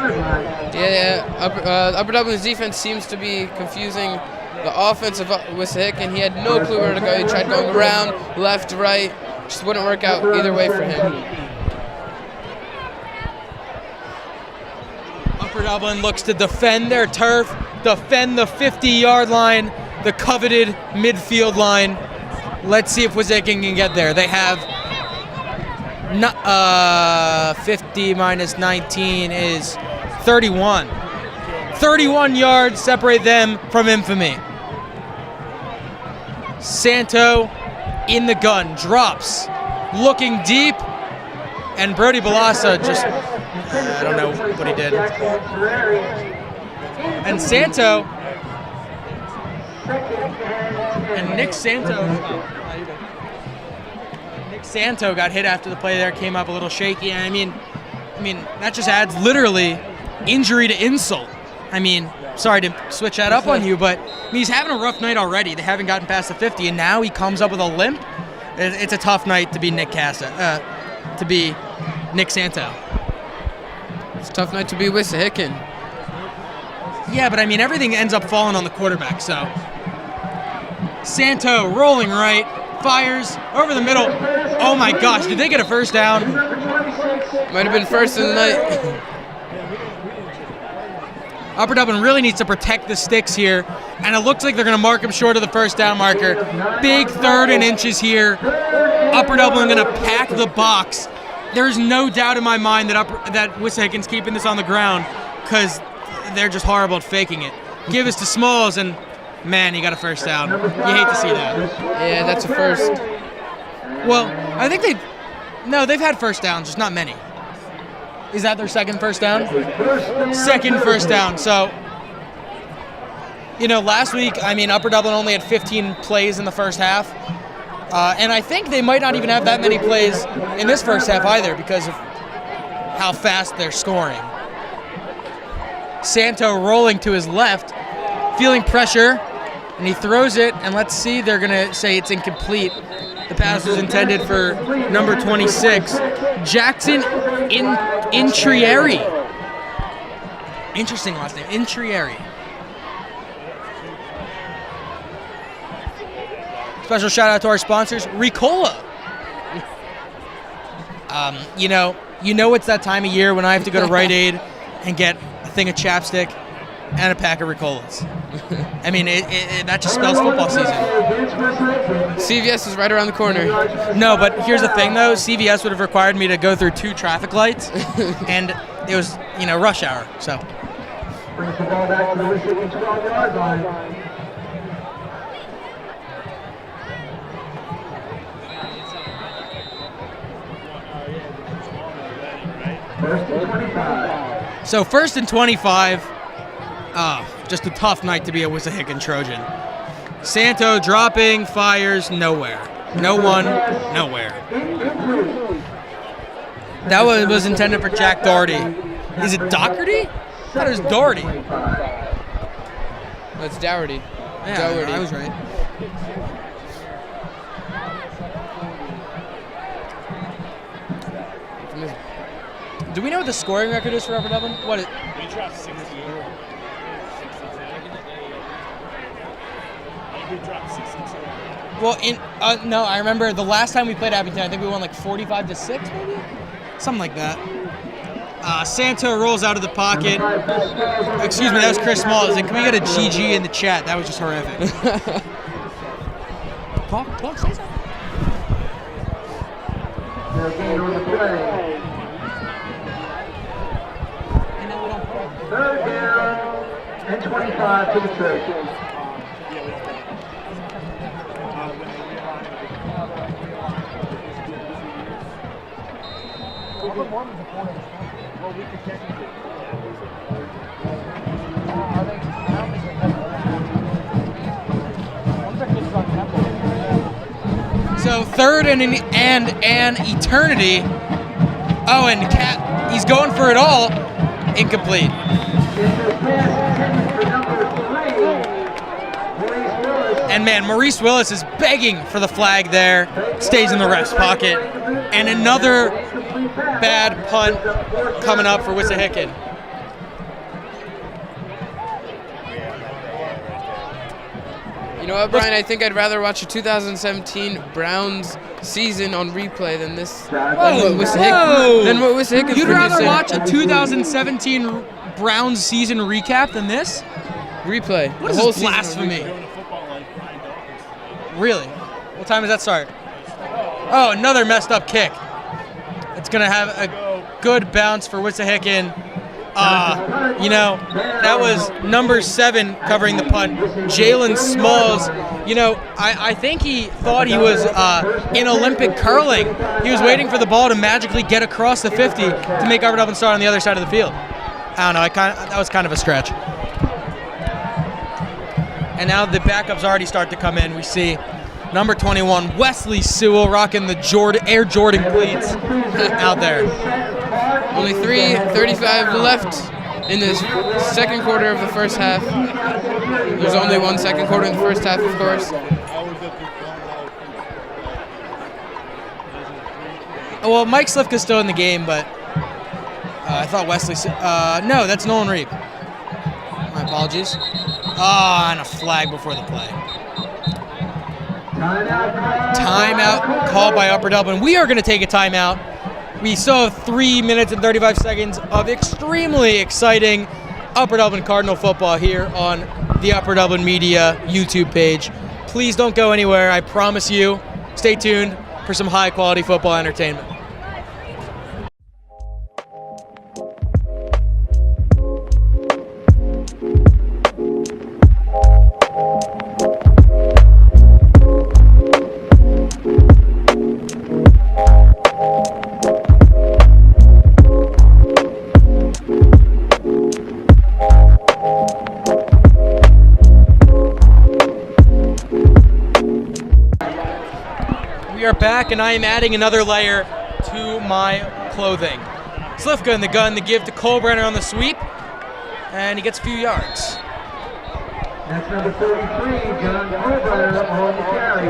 Upper Dublin's defense seems to be confusing the offense of Wissahickon. He had no clue where to go. He tried going around, left, right. Just wouldn't work out either way for him. Upper Dublin looks to defend their turf, defend the 50-yard line, the coveted midfield line. Let's see if Wissahickon can get there. They have 50 minus 19 is 31. 31 yards separate them from infamy. Santo in the gun, drops, looking deep, and Brody Balassa just, I don't know what he did. And Santo, and Nick Santo got hit after the play there, came up a little shaky. And I mean, that just adds literally injury to insult. I mean, sorry to switch that up on you, but he's having a rough night already. They haven't gotten past the 50, and now he comes up with a limp. It's a tough night to be Nick Santo. It's a tough night to be Wissahickon. Yeah, but I mean, everything ends up falling on the quarterback, so. Santo rolling right, fires over the middle. Oh my gosh, did they get a first down? Might have been first in the night. Upper Dublin really needs to protect the sticks here, and it looks like they're going to mark him short of the first down marker. Big 3rd and inches here. Upper Dublin going to pack the box. There's no doubt in my mind that Wissahickon's keeping this on the ground. because they're just horrible at faking it. Give us to Smalls, and man, he got a first down. You hate to see that. Yeah, that's a first. Well, I think they've had first downs, just not many. Is that their second first down? Second first down. So, last week, Upper Dublin only had 15 plays in the first half. And I think they might not even have that many plays in this first half either because of how fast they're scoring. Santo rolling to his left, feeling pressure, and he throws it, and let's see, they're going to say it's incomplete. The pass was intended for number 26, Jackson Intrieri. Interesting last name, Intrieri. Special shout out to our sponsors, Ricola. You know it's that time of year when I have to go to Rite Aid and get a thing of chapstick and a pack of Ricolas. That just spells football season. CVS is right around the corner. No, but here's the thing though, CVS would have required me to go through 2 traffic lights, and it was, rush hour, so. Brings the ball back to the Wissahickon 12-yard line. First and 25. So 1st and 25. Just a tough night to be a Wissahickon Trojan. Santo dropping, fires, nowhere. No one, nowhere. That was intended for Jack Doherty. Is it Doherty? I thought it was Doherty. That's Doherty. Yeah, Doherty. I was right. Do we know what the scoring record is for Upper Dublin? What is? We dropped 60. We dropped 62. Well, no, I remember the last time we played Abington, I think we won like 45-6, maybe, something like that. Santo rolls out of the pocket. Excuse me, that was Chris Smalls. And can we get a GG in the chat? That was just horrific. Talk, say something. Third down and 25 to the Trojans. So 3rd and an eternity. Oh, and he's going for it all. Incomplete. And man, Maurice Willis is begging for the flag there. Stays in the ref's pocket. And another bad punt coming up for Wissahickon. You know what, Brian? I think I'd rather watch a 2017 Browns season on replay than this. Than what Wissahickon. You'd rather watch a 2017 Browns season recap than this? Replay. What is this blasphemy? Really? What time does that start? Oh, another messed up kick. It's going to have a good bounce for Wissahickon. That was number 7 covering the punt, Jalen Smalls. I think he thought he was in Olympic curling. He was waiting for the ball to magically get across the 50 to make Upper Dublin start on the other side of the field. I don't know. That was kind of a stretch. And now the backups already start to come in. We see number 21, Wesley Sewell, rocking the Air Jordan cleats out there. Only 3:35 left in this second quarter of the first half. There's only one second quarter in the first half, of course. Well, Mike Slifka's still in the game, but I thought Wesley... no, that's Nolan Reap. My apologies. And a flag before the play. Timeout called by Upper Dublin. We are going to take a timeout. We still have 3 minutes and 35 seconds of extremely exciting Upper Dublin Cardinal football here on the Upper Dublin Media YouTube page. Please don't go anywhere. I promise you. Stay tuned for some high-quality football entertainment. and I am adding another layer to my clothing. Slivka in the gun, the give to Kolbrenner on the sweep, and he gets a few yards. That's number 33, John Kolbrenner on the carry.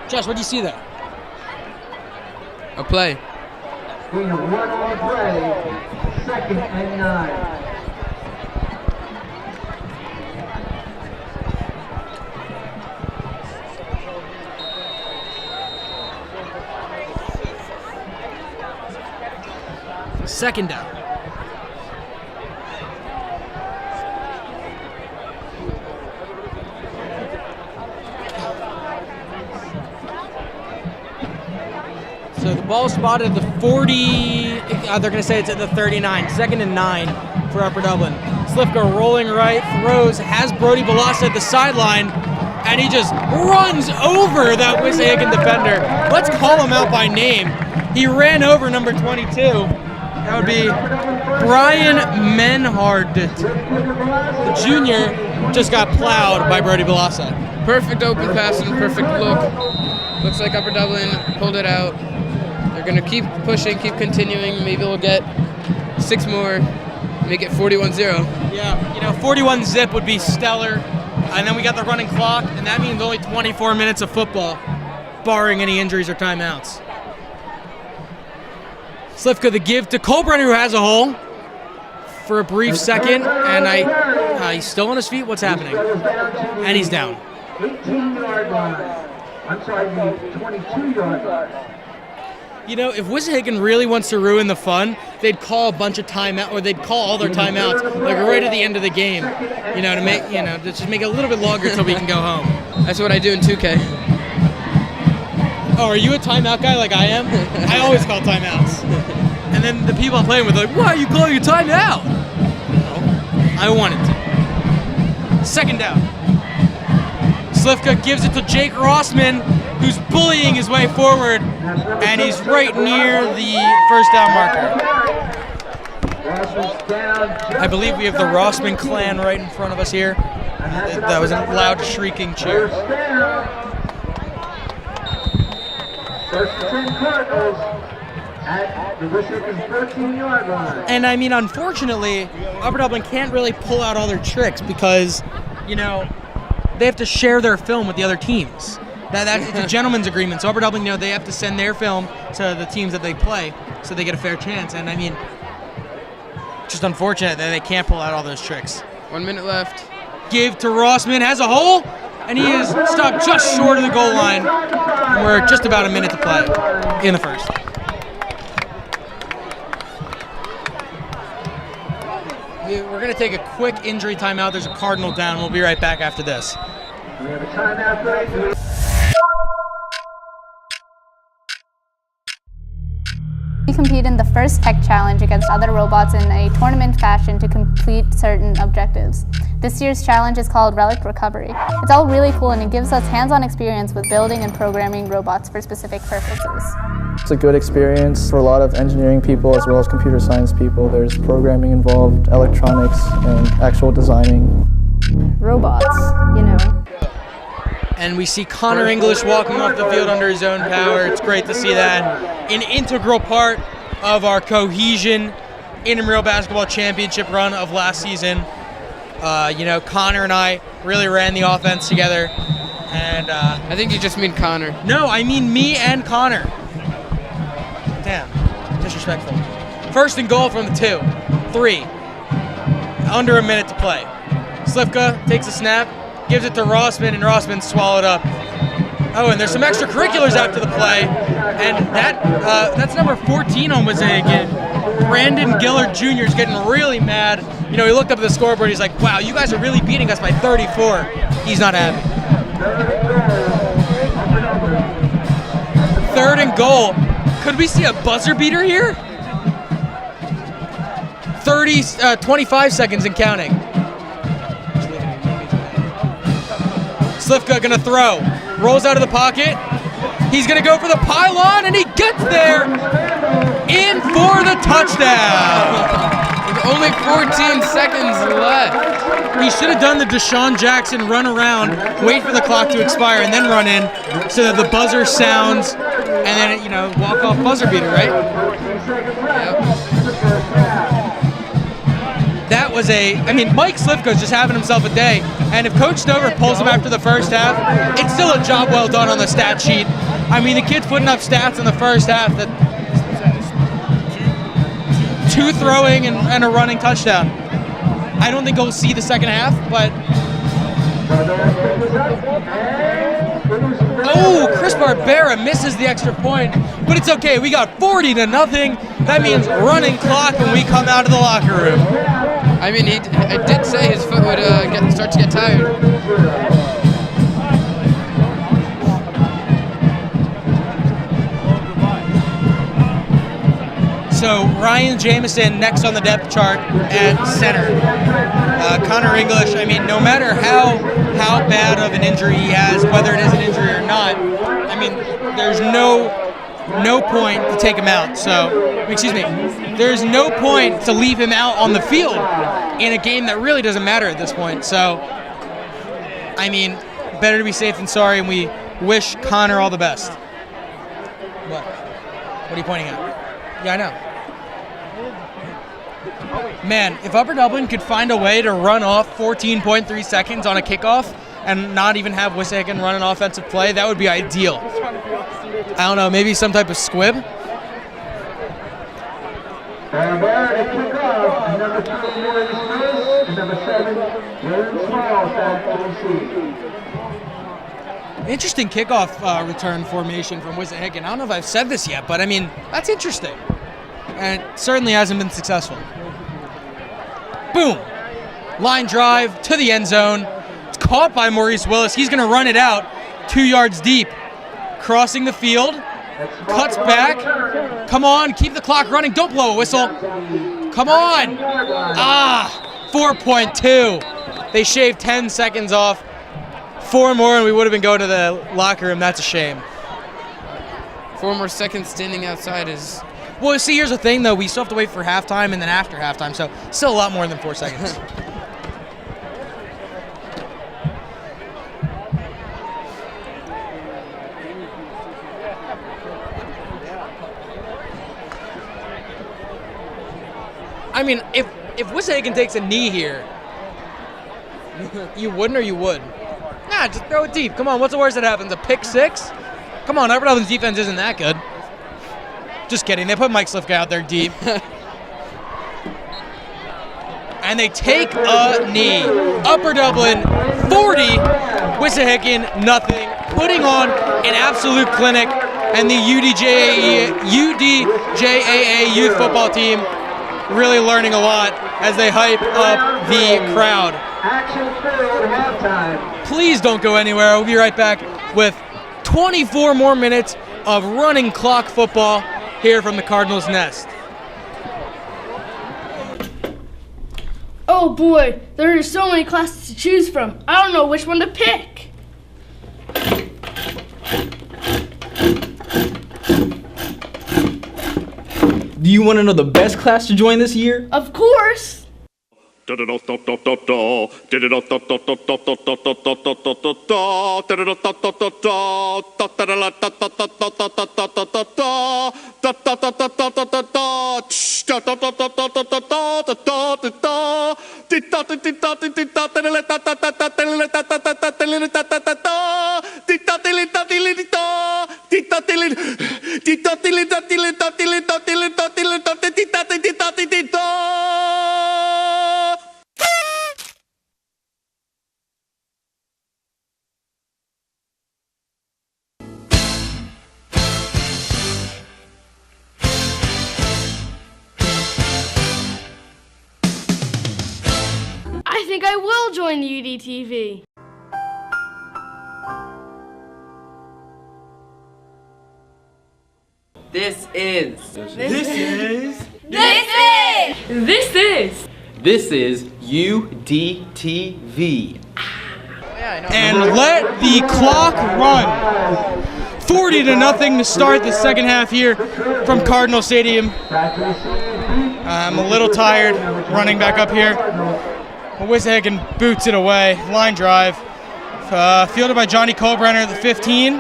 Josh, what do you see there? A play. Being a 1 on the play, 2nd and 9. Second down. So the ball spotted at the 40, they're going to say it's at the 39, 2nd and 9 for Upper Dublin. Slivka rolling right, throws, has Brody Balassa at the sideline, and he just runs over that Wissahickon defender. Let's call him out by name. He ran over number 22. That would be Brian Menhard. The junior just got plowed by Brody Balassa. Perfect open pass and perfect look. Looks like Upper Dublin pulled it out. They're going to keep pushing, keep continuing. Maybe we'll get 6 more, make it 41-0. Yeah, 41 zip would be stellar. And then we got the running clock, and that means only 24 minutes of football, barring any injuries or timeouts. Slivka the give to Kolbrenner, who has a hole for a brief second, and he's still on his feet. What's happening? And he's down. 18-yard line. I'm sorry, the 22-yard line. If Wissahickon really wants to ruin the fun, they'd call a bunch of timeout, or they'd call all their timeouts like right at the end of the game. To make to just make it a little bit longer until we can go home. That's what I do in 2K. Oh, are you a timeout guy like I am? I always call timeouts. And then the people I'm playing with are like, why are you calling a timeout? No, I wanted to. Second down. Slivka gives it to Jake Rossman, who's bullying his way forward, and he's right near the first down marker. I believe we have the Rossman clan right in front of us here. That was a loud shrieking cheer. First and 10 Cardinals at the Wissahickon 13-yard line. And unfortunately, Upper Dublin can't really pull out all their tricks because, they have to share their film with the other teams. It's a gentleman's agreement. So Upper Dublin, they have to send their film to the teams that they play so they get a fair chance. And just unfortunate that they can't pull out all those tricks. 1 minute left. Give to Rossman, has a hole, and he is stopped just short of the goal line. And we're just about a minute to play in the first. We're going to take a quick injury timeout. There's a Cardinal down. We'll be right back after this. We have a timeout break. We compete in the first tech challenge against other robots in a tournament fashion to complete certain objectives. This year's challenge is called Relic Recovery. It's all really cool and it gives us hands-on experience with building and programming robots for specific purposes. It's a good experience for a lot of engineering people as well as computer science people. There's programming involved, electronics, and actual designing. Robots, And we see Connor English walking off the field under his own power. It's great to see that. An integral part of our Cohesion Intramural Basketball Championship run of last season. Connor and I really ran the offense together. And I think you just mean Connor. No, I mean me and Connor. Damn, disrespectful. First and goal from the 2. 3. Under a minute to play. Slivka takes a snap, gives it to Rossman, and Rossman swallowed up. Oh, and there's some extracurriculars after the play, and that's number 14 on Wissahickon. Brandon Gillard Jr. is getting really mad. He looked up at the scoreboard. He's like, wow, you guys are really beating us by 34. He's not happy. 3rd and goal. Could we see a buzzer beater here? 25 seconds and counting. Slivka gonna throw. Rolls out of the pocket. He's gonna go for the pylon, and he gets there in for the touchdown. only 14 seconds left. He should have done the Deshaun Jackson run around, wait for the clock to expire, and then run in so that the buzzer sounds, and then, walk-off buzzer beater, right? That was Mike Slivko's just having himself a day, and if Coach Stover pulls him after the first half, it's still a job well done on the stat sheet. The kid's putting up stats in the first half that 2 throwing and a running touchdown. I don't think we'll see the second half, but... Oh, Chris Barbera misses the extra point, but it's okay. We got 40-0. That means running clock when we come out of the locker room. I did say his foot would start to get tired. So Ryan Jamison next on the depth chart at center. Connor English, no matter how bad of an injury he has, whether it is an injury or not, there's no point to take him out. There's no point to leave him out on the field in a game that really doesn't matter at this point. So, better to be safe than sorry, and we wish Connor all the best. What? What are you pointing at? Yeah, I know. Man, if Upper Dublin could find a way to run off 14.3 seconds on a kickoff and not even have Wissahickon run an offensive play, that would be ideal. I don't know, maybe some type of squib? And there to kick off, number 2, Morris Smith, and number 7, William Smalls at OC. Interesting kickoff return formation from Wissahickon. I don't know if I've said this yet, but that's interesting. And it certainly hasn't been successful. Boom! Line drive to the end zone. It's caught by Maurice Willis. He's going to run it out 2 yards deep. Crossing the field. Cuts back. Come on, keep the clock running. Don't blow a whistle. Come on. 4.2. They shaved 10 seconds off. 4 more and we would have been going to the locker room. That's a shame. 4 more seconds standing outside is... Well, see, here's the thing, though. We still have to wait for halftime and then after halftime, so still a lot more than 4 seconds. If Wissahickon takes a knee here, you wouldn't or you would? Nah, just throw it deep. Come on, what's the worst that happens? A pick 6? Come on, Upper Dublin's defense isn't that good. Just kidding. They put Mike Slivka out there deep. And they take a knee. Upper Dublin, 40. Wissahickon, nothing. Putting on an absolute clinic. And the UDJAA youth football team really learning a lot as they hype up the crowd. Please don't go anywhere. We'll be right back with 24 more minutes of running clock football here from the Cardinals' Nest. Oh boy, there are so many classes to choose from. I don't know which one to pick. Do you want to know the best class to join this year? Of course. I think I will join UDTV. This is UDTV. And let the clock run. 40-0 to start the second half here from Cardinal Stadium. I'm a little tired running back up here. Wissahickon boots it away. Line drive. Fielded by Johnny Kohlbrenner, the 15.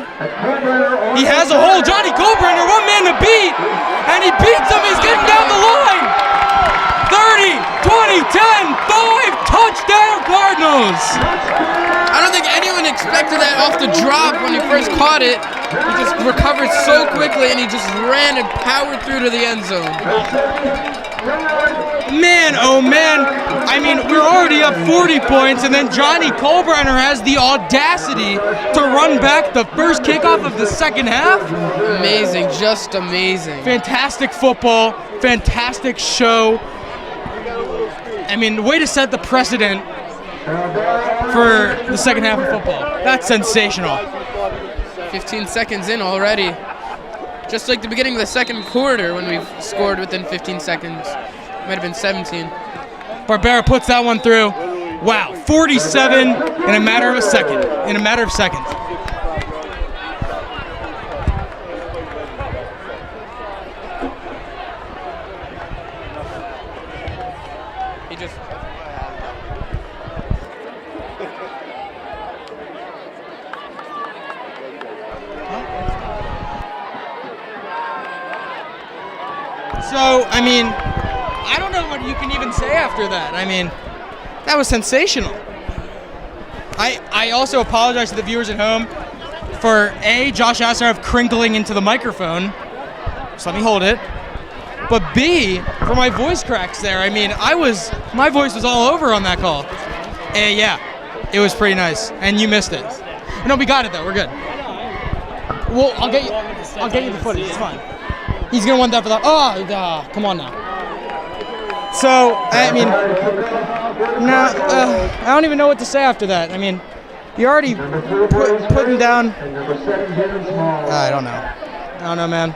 He has a hole. Johnny Kohlbrenner, one man to beat. And he beats him. He's getting down the line. 30, 20, 10, 5. Touchdown, Cardinals. I don't think anyone expected that off the drop when he first caught it. He just recovered so quickly and he just ran and powered through to the end zone. Man, oh man. I mean, we're already up 40 points, and then Johnny Kohlbrenner has the audacity to run back the first kickoff of the second half. Amazing, just amazing. Fantastic football, fantastic show. I mean, way to set the precedent for the second half of football. That's sensational. 15 seconds in already. Just like the beginning of the second quarter when we've scored within 15 seconds. Might have been 17. Barbera puts that one through. Wow, 47 in a matter of a second. In a matter of seconds. He just... So, I mean, I don't know what you can even say after that. I mean, that was sensational. I also apologize to the viewers at home for A, Josh Asarov crinkling into the microphone. Just let me hold it. But B, for my voice cracks there. I mean, my voice was all over on that call. Yeah, it was pretty nice. And you missed it. No, we got it though. We're good. Well, I'll get you the footage. It's fine. He's gonna want that for that. Oh, come on now. So, I mean, I don't even know what to say after that. I mean, you already putting down. I don't know, man.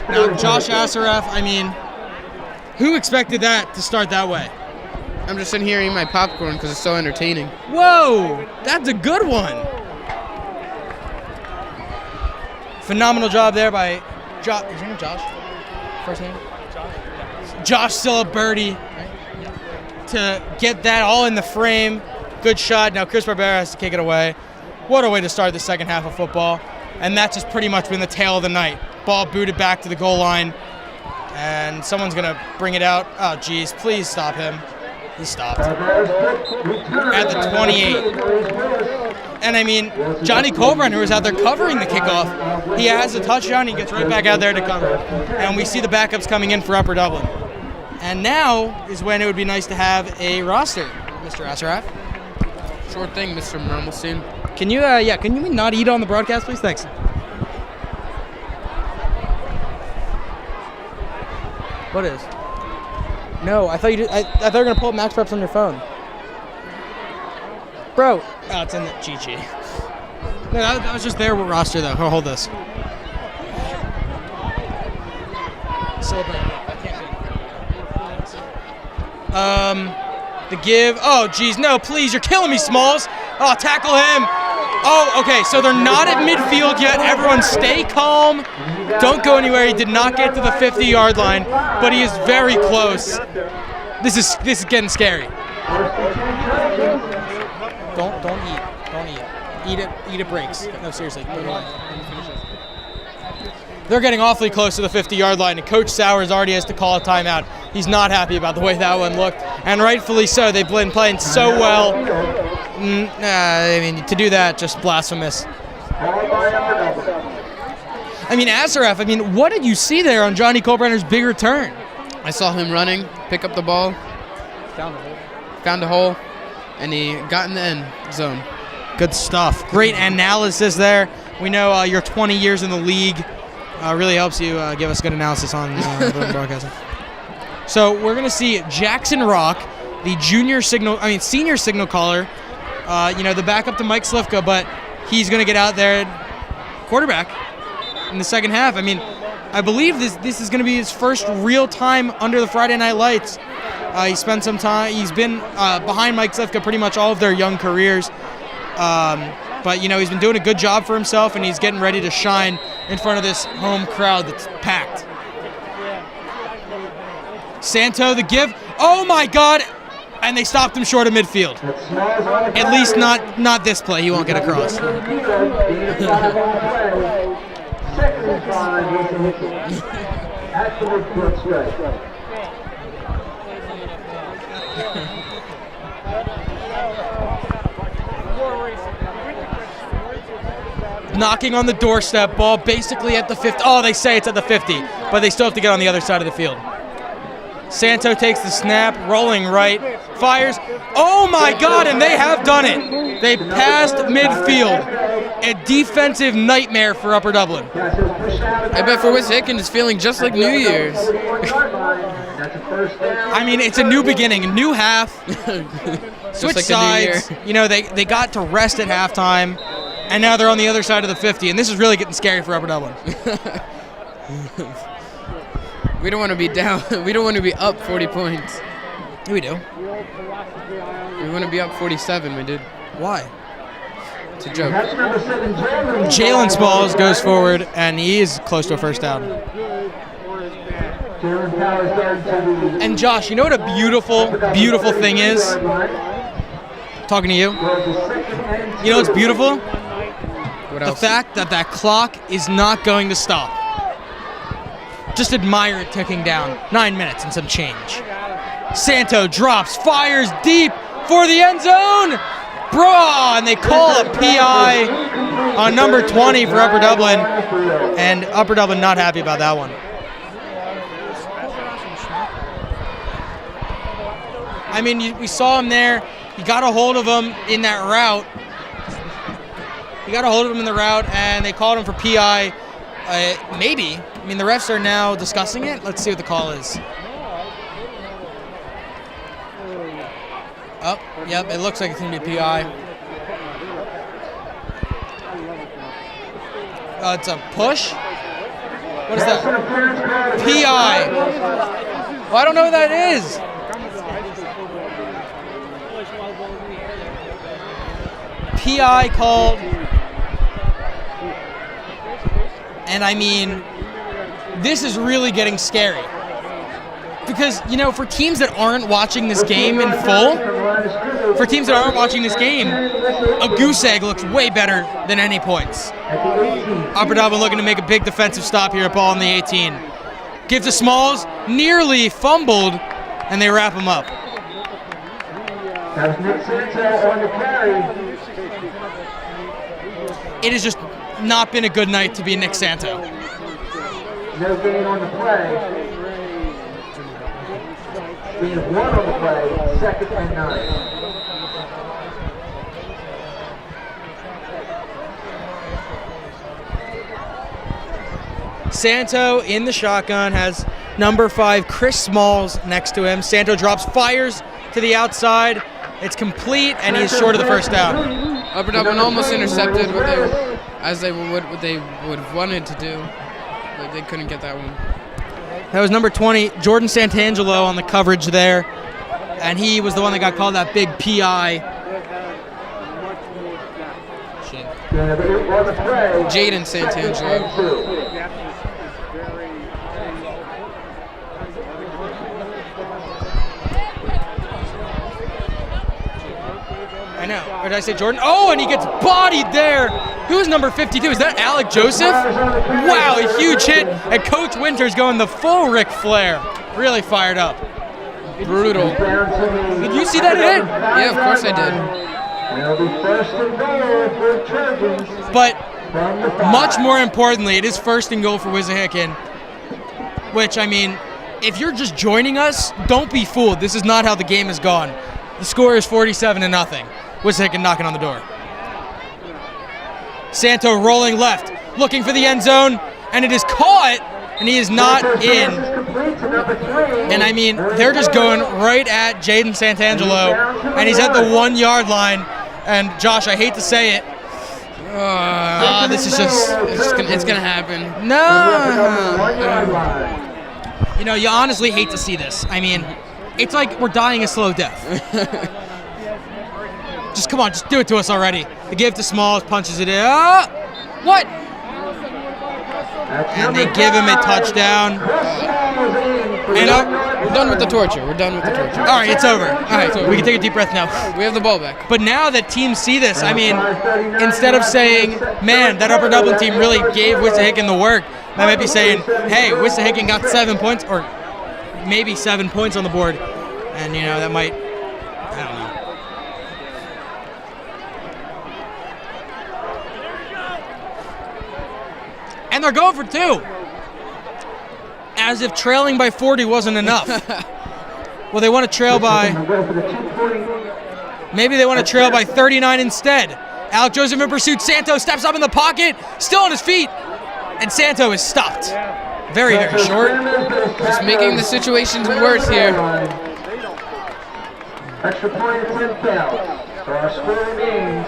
Now, Josh Asarov, I mean, who expected that to start that way? I'm just sitting here eating my popcorn because it's so entertaining. Whoa, that's a good one. Phenomenal job there by Josh. Is your name Josh? First name? Josh still a birdie to get that all in the frame. Good shot. Now Chris Barbera has to kick it away. What a way to start the second half of football. And that's just pretty much been the tale of the night. Ball booted back to the goal line. And someone's going to bring it out. Oh, geez. Please stop him. He stopped. At the 28. And I mean, Johnny Kohlbrenner, who was out there covering the kickoff, he has a touchdown. He gets right back out there to cover. And we see the backups coming in for Upper Dublin. And now is when it would be nice to have a roster, Mr. Asaraf. Sure thing, Mr. Mermelstein. Can you, can you not eat on the broadcast, please? Thanks. What is? No, I thought you did. I thought you were gonna pull up Max Preps on your phone. Bro, oh, it's in the cheat sheet. No, that was just their roster, though. Hold this. Celebrate. The give. Oh, geez, no, please, you're killing me, Smalls. Oh, tackle him. Oh, okay, so they're not at midfield yet. Everyone stay calm. Don't go anywhere. He did not get to the 50-yard line, but he is very close. This is getting scary. Don't eat. Eat it breaks. No, seriously. They're getting awfully close to the 50-yard line, and Coach Sowers already has to call a timeout. He's not happy about the way that one looked, and rightfully so. They've been playing so well. I mean, to do that, just blasphemous. I mean, Asaraf, I mean, what did you see there on Johnny Kohlbrenner's big return? I saw him running, pick up the ball, found a hole, and he got in the end zone. Good stuff. Great analysis there. We know you're 20 years in the league. Really helps you give us good analysis on broadcasting. So we're going to see Jackson Rock, the senior signal caller, the backup to Mike Slifka, but he's going to get out there quarterback in the second half. I mean, I believe this is going to be his first real time under the Friday Night Lights. He spent some time. He's been behind Mike Slifka pretty much all of their young careers. But, he's been doing a good job for himself, and he's getting ready to shine in front of this home crowd that's packed. Santo, the give. Oh my God! And they stopped him short of midfield. At least not this play. He won't get across. Knocking on the doorstep, ball basically at the 50. Oh, they say it's at the 50, but they still have to get on the other side of the field. Santo takes the snap, rolling right, fires. Oh my God, and they have done it. They passed midfield. A defensive nightmare for Upper Dublin. I bet for Wissahickon it's feeling just like New Year's. I mean, it's a new beginning, a new half. Switch like sides. the new year. You know, they got to rest at halftime, and now they're on the other side of the 50, and this is really getting scary for Upper Dublin. We don't want to be down. We don't want to be up 40 points. We do. We want to be up 47. We did. Why? It's a joke. Jalen Smalls goes forward, and he is close to a first down. And Josh, you know what a beautiful, beautiful thing is? Talking to you. You know what's beautiful? What else? The fact that that clock is not going to stop. Just admire it ticking down. 9 minutes and some change. Santo drops, fires deep for the end zone. Bro, and they call a PI on number 20 for Upper Dublin. And Upper Dublin not happy about that one. I mean, we saw him there. He got a hold of him in that route. He got a hold of him in the route, and they called him for PI. Maybe. I mean, the refs are now discussing it. Let's see what the call is. Oh, yep, it looks like it's going to be a PI. It's a push? What is that? PI. Well, I don't know what that is. PI called. And I mean, this is really getting scary. Because, you know, for teams that aren't watching this game in full, a goose egg looks way better than any points. Upper Dublin looking to make a big defensive stop here at ball on the 18. Gives to Smalls, nearly fumbled, and they wrap him up. It has just not been a good night to be Nick Santo. No gain on the play. Gain of 1 on the play, 2nd and 9. Santo in the shotgun has number 5, Chris Smalls, next to him. Santo drops, fires to the outside. It's complete, and he's short of the first down. Upper Dublin almost intercepted what they would have wanted to do, but they couldn't get that one. That was number 20, Jordan Santangelo on the coverage there, and he was the one that got called that big PI. Jaden Santangelo. I know. Or did I say Jordan? Oh, and he gets bodied there. Who's number 52? Is that Alec Joseph? Wow, a huge hit. And Coach Winters going the full Ric Flair. Really fired up. Brutal. Did you see that hit? Yeah, of course I did. But much more importantly, it is 1st and goal for Wissahickon. Which, I mean, if you're just joining us, don't be fooled. This is not how the game has gone. The score is 47-0. Wissahickon knocking on the door. Santo rolling left, looking for the end zone, and it is caught, and he is not in. And I mean, they're just going right at Jaden Santangelo, and he's at the 1 yard line. And Josh, I hate to say it, this is it's gonna happen. No. You know, you honestly hate to see this. I mean, it's like we're dying a slow death. Just come on, just do it to us already. The give to Smalls, punches it in. What? And they give him a touchdown. And done with the torture. We're done with the torture. All right, it's over. All right, we can take a deep breath now. We have the ball back. But now that teams see this, I mean, instead of saying, man, that Upper Dublin team really gave Wissahickon the work, I might be saying, hey, Wissahickon got 7 points, or maybe 7 points on the board. And, you know, that might, I don't know. And they're going for 2. As if trailing by 40 wasn't enough. Well, they want to trail by, maybe they want to trail by 39 instead. Alec Joseph in pursuit. Santo steps up in the pocket, still on his feet, and Santo is stopped. Very, very short. Just making the situations worse here. Extra point attempt out. So our score remains.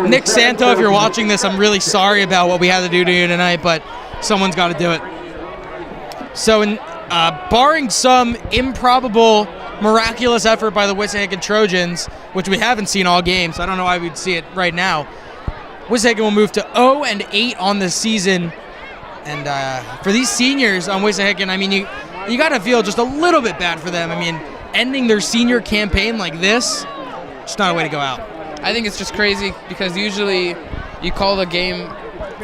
Nick Santo, if you're watching this, I'm really sorry about what we had to do to you tonight, but someone's got to do it. So, barring some improbable, miraculous effort by the Wissahickon Trojans, which we haven't seen all game, so I don't know why we'd see it right now, Wissahickon will move to 0-8 on the season. And for these seniors on Wissahickon, I mean, you got to feel just a little bit bad for them. I mean, ending their senior campaign like this, just not a way to go out. I think it's just crazy because usually you call the game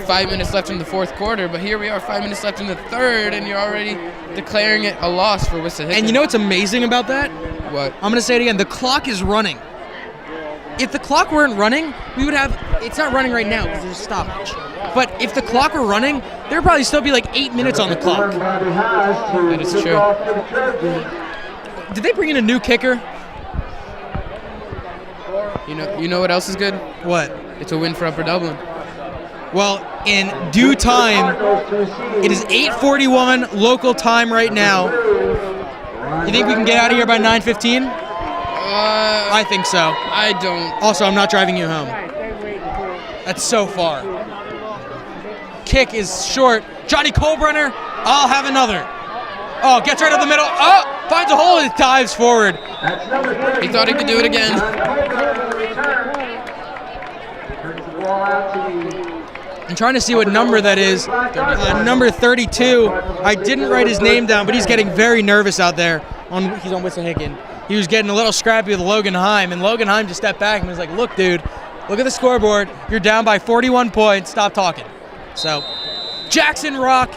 5 minutes left in the fourth quarter, but here we are 5 minutes left in the third, and you're already declaring it a loss for Wissahickon. And you know what's amazing about that? What? I'm going to say it again. The clock is running. If the clock weren't running, we would have, it's not running right now because there's a stoppage. But if the clock were running, there'd probably still be like 8 minutes on the clock. That is true. Did they bring in a new kicker? You know what else is good? What? It's a win for Upper Dublin. Well, in due time, it is 8:41 local time right now. You think we can get out of here by 9:15? I think so. I don't. Also, I'm not driving you home. That's so far. Kick is short. Johnny Colbrenner, I'll have another. Oh, gets right up the middle. Oh, finds a hole and dives forward. He thought he could do it again. I'm trying to see what number that is. Number 32. I didn't write his name down, but he's getting very nervous out there. He's on Wissahickon. He was getting a little scrappy with Logan Heim, and Logan Heim just stepped back and was like, look, dude, look at the scoreboard. You're down by 41 points. Stop talking. So, Jackson Rock,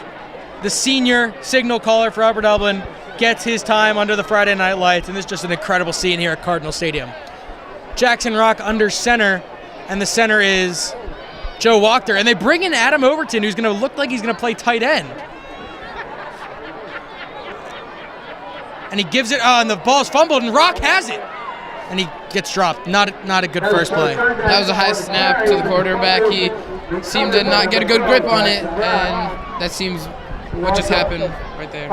the senior signal caller for Upper Dublin, gets his time under the Friday night lights, and this is just an incredible scene here at Cardinal Stadium. Jackson Rock under center, and the center is Joe Wachter, and they bring in Adam Overton, who's going to look like he's going to play tight end. And he gives it, and the ball's fumbled, and Rock has it. And he gets dropped. Not a good first play. That was a high snap to the quarterback. He seemed to not get a good grip on it, and that seems what just happened right there.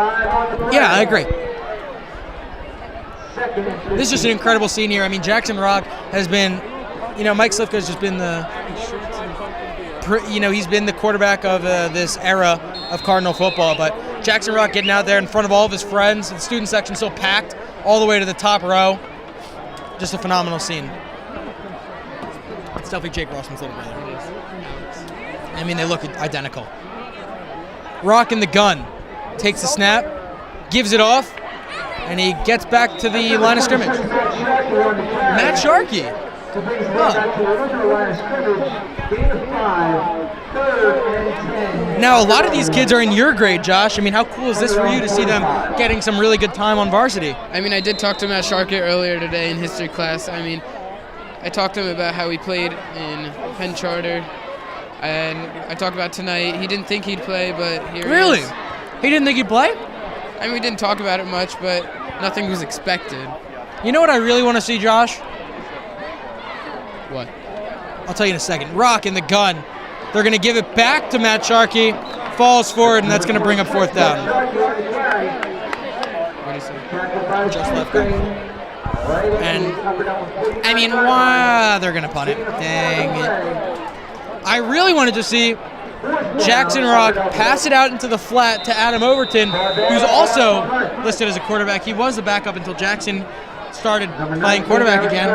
Yeah, I agree. This is just an incredible scene here. I mean, Jackson Rock has been, Mike Slivka's just been he's been the quarterback of this era of Cardinal football, but Jackson Rock getting out there in front of all of his friends, the student section still packed all the way to the top row. Just a phenomenal scene. It's definitely Jake Rossman's little brother. I mean, they look identical. Rock in the gun, takes the snap, gives it off, and he gets back to the line of scrimmage. Matt Sharkey. Now, a lot of these kids are in your grade, Josh. I mean, how cool is this for you to see them getting some really good time on varsity? I mean, I did talk to Matt Sharkey earlier today in history class. I mean, I talked to him about how he played in Penn Charter, and I talked about tonight. He didn't think he'd play, but here Really? he is. He didn't think he'd play? I mean, we didn't talk about it much, but nothing was expected. You know what I really want to see, Josh? What? I'll tell you in a second. Rock in the gun. They're going to give it back to Matt Sharkey. Falls forward, and that's going to bring up fourth down. What do you say? Just left guard. And, I mean, why? They're going to punt it. Dang it. I really wanted to see Jackson Rock pass it out into the flat to Adam Overton, who's also listed as a quarterback. He was the backup until Jackson started playing quarterback again.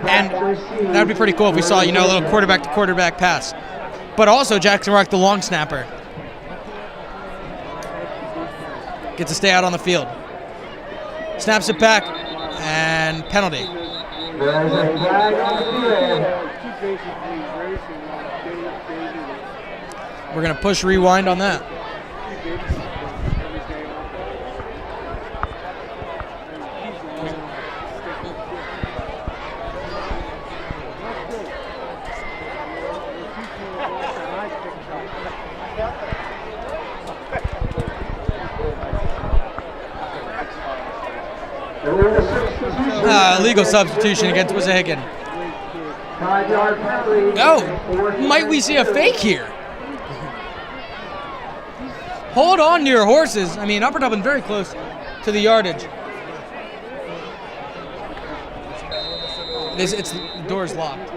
And that would be pretty cool if we saw, a little quarterback-to-quarterback pass. But also Jackson Rock, the long snapper. gets to stay out on the field. Snaps it back, and penalty. There's a flag on the field. We're going to push rewind on that. Legal substitution against Wissahickon. 5-yard penalty. Oh, might we see a fake here? Hold on to your horses. I mean, Upper Dublin very close to the yardage. The door's locked.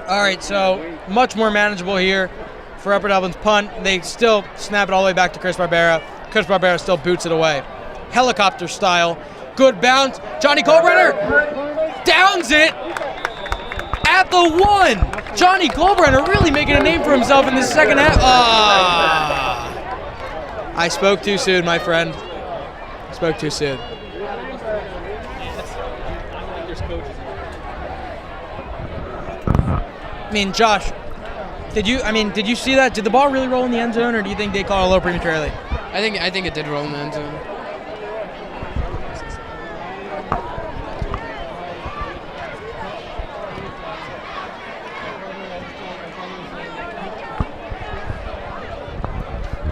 All right, so much more manageable here for Upper Dublin's punt. They still snap it all the way back to Chris Barbera. Chris Barbera still boots it away. Helicopter style. Good bounce. Johnny Colbrenner downs it at the 1. Johnny Colbrenner really making a name for himself in the second half. I spoke too soon, my friend. Spoke too soon. I mean, Josh, did you see that? Did the ball really roll in the end zone, or do you think they caught it a little prematurely? I think it did roll in the end zone.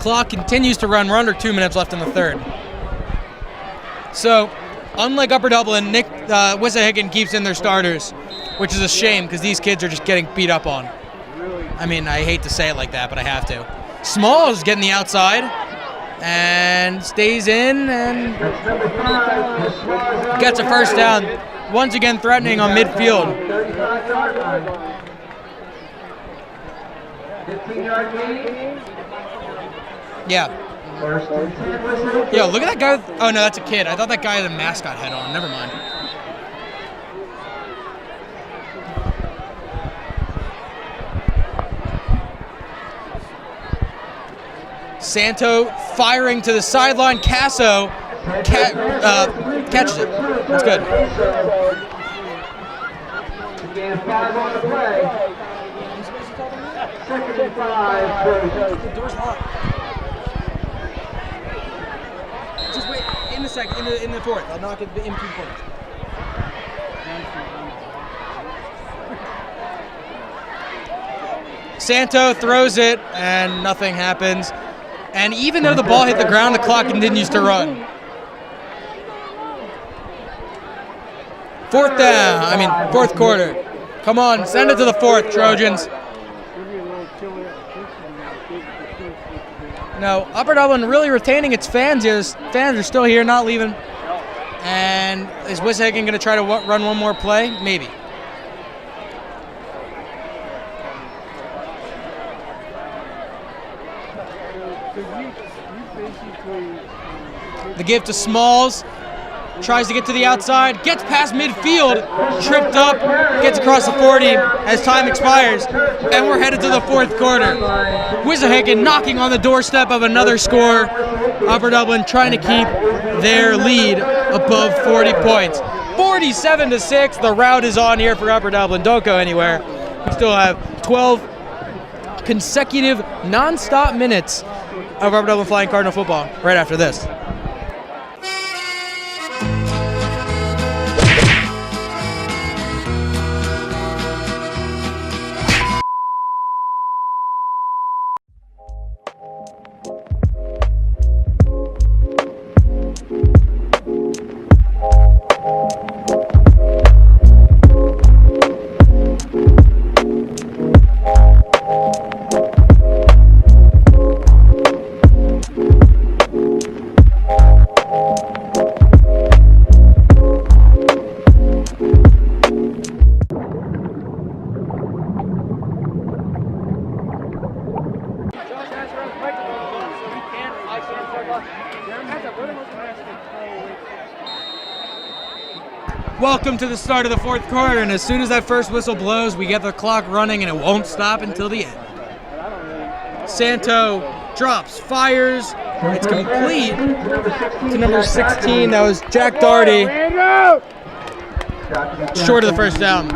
Clock continues to run. We're under 2 minutes left in the third. So, unlike Upper Dublin, Wissahickon keeps in their starters, which is a shame because these kids are just getting beat up on. I mean, I hate to say it like that, but I have to. Smalls getting the outside and stays in and gets a first down. Once again threatening on midfield. 35-yard line. 15-yard gain. Yeah. First and 10 Wissahickon. Yo, look at that guy. Oh, no, that's a kid. I thought that guy had a mascot head on. Never mind. Santo firing to the sideline. Casso catches it. That's good. Again, 5 on the play. Second and 5. The door's locked. Just wait in the second, in the fourth. I'll knock it in 2 points. Santo throws it, and nothing happens. And even though the ball hit the ground, the clock continues to run. Fourth quarter. Come on, send it to the fourth, Trojans. No, Upper Dublin really retaining its fans here. The fans are still here, not leaving. And is Wissahickon going to try to run one more play? Maybe. The give to Smalls. Tries to get to the outside. Gets past midfield. Tripped up. Gets across the 40 as time expires. And we're headed to the fourth quarter. Wissahickon knocking on the doorstep of another score. Upper Dublin trying to keep their lead above 40 points. 47-6. The route is on here for Upper Dublin. Don't go anywhere. We still have 12 consecutive non-stop minutes of Upper Dublin Flying Cardinal football right after this. Welcome to the start of the fourth quarter, and as soon as that first whistle blows, we get the clock running, and it won't stop until the end. Santo drops, fires, It's complete to number 16. That was Jack Doherty. Short of the first down.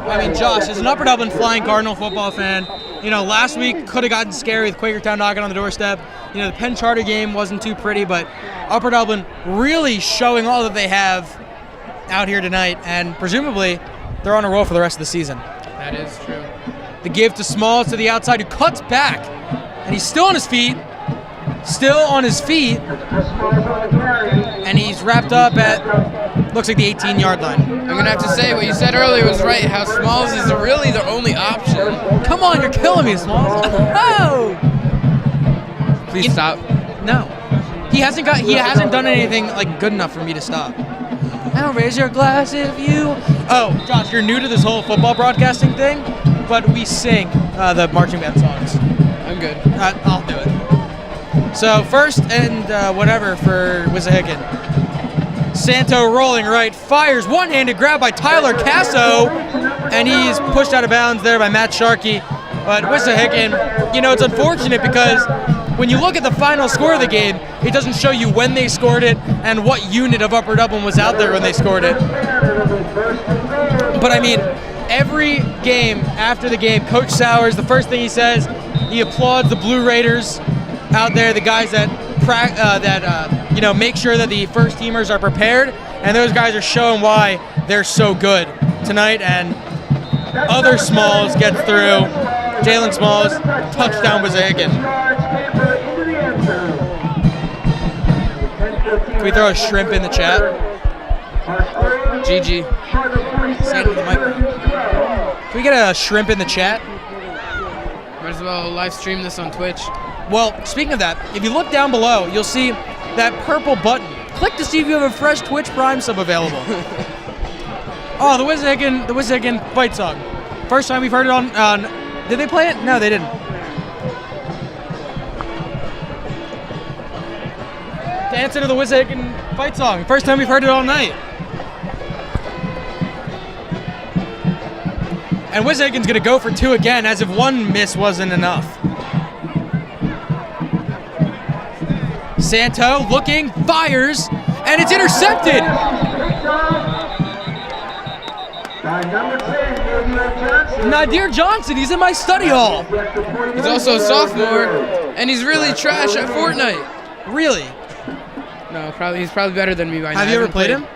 I mean, Josh, as an Upper Dublin Flying Cardinal football fan, last week could have gotten scary with Quakertown knocking on the doorstep. The Penn Charter game wasn't too pretty, but Upper Dublin really showing all that they have out here tonight, and presumably they're on a roll for the rest of the season. That is true. The give to Smalls to the outside, who cuts back, and he's still on his feet, and he's wrapped up at, looks like the 18-yard line. I'm going to have to say what you said earlier was right, how Smalls is really the only option. Come on, you're killing me, Smalls. Oh! Please stop. No. He hasn't done anything good enough for me to stop. Now raise your glass if you... Oh, Josh, you're new to this whole football broadcasting thing, but we sing the marching band songs. I'm good. I'll do it. So first and whatever for Wissahickon. Santo rolling right, fires, one-handed grab by Tyler Casso, and he's pushed out of bounds there by Matt Sharkey. But Wissahickon, it's unfortunate because when you look at the final score of the game, it doesn't show you when they scored it and what unit of Upper Dublin was out there when they scored it. But I mean, every game after the game, Coach Sowers, the first thing he says, he applauds the Blue Raiders out there, the guys that make sure that the first teamers are prepared, and those guys are showing why they're so good tonight. And other Smalls gets through. Jalen Smalls, touchdown Wissahickon. Can we throw a shrimp in the chat? GG. Say it to the microphone. Can we get a shrimp in the chat? Might as well live stream this on Twitch. Well, speaking of that, if you look down below, you'll see that purple button. Click to see if you have a fresh Twitch Prime sub available. Oh, the Wissahickon fight song. First time we've heard it on... did they play it? No, they didn't. Dancing to the Wissahickon fight song. First time we've heard it all night. And Wissahickon's going to go for two again, as if one miss wasn't enough. Santo looking, fires, and it's intercepted. Nadir Johnson, he's in my study hall. He's also a sophomore, and he's really trash at Fortnite. Really? No, he's probably better than me by now. Have you ever played him?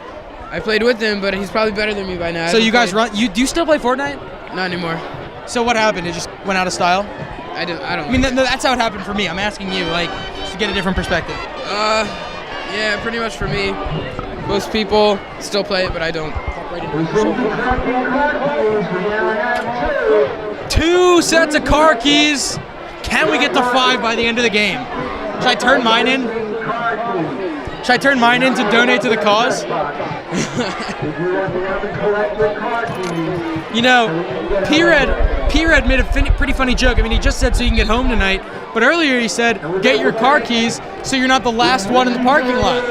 I played with him, but he's probably better than me by now. So you guys do you still play Fortnite? Not anymore. So what happened? It just went out of style? I don't. I mean, that's how it happened for me. I'm asking you, to get a different perspective. Yeah, pretty much for me. Most people still play it, but I don't. Two sets of car keys. Can we get to 5 by the end of the game? Should I turn mine in? Should I turn mine in to donate to the cause? P-Red made a pretty funny joke. I mean, he just said so you can get home tonight, but earlier he said get your car keys so you're not the last one in the parking lot.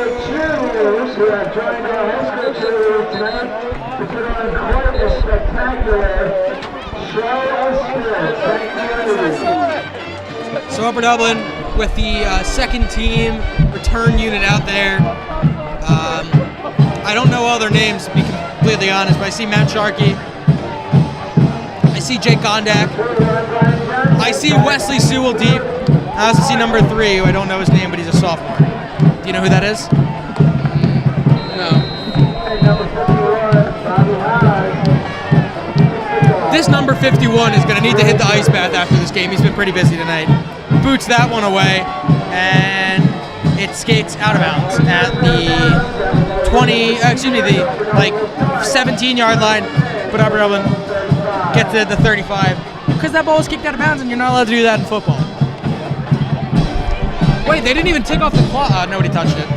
So Upper Dublin with the second team return unit out there. I don't know all their names, to be completely honest, but I see Matt Sharkey. I see Jake Gondak. I see Wesley Sewell deep. I also see number 3, who I don't know his name, but he's a sophomore. Do you know who that is? No. This number 51 is going to need to hit the ice bath after this game. He's been pretty busy tonight. Boots that one away, and it skates out of bounds at the 17-yard line. But Upper Dublin gets to the 35 because that ball was kicked out of bounds, and you're not allowed to do that in football. Wait, they didn't even take off the claw. Nobody touched it.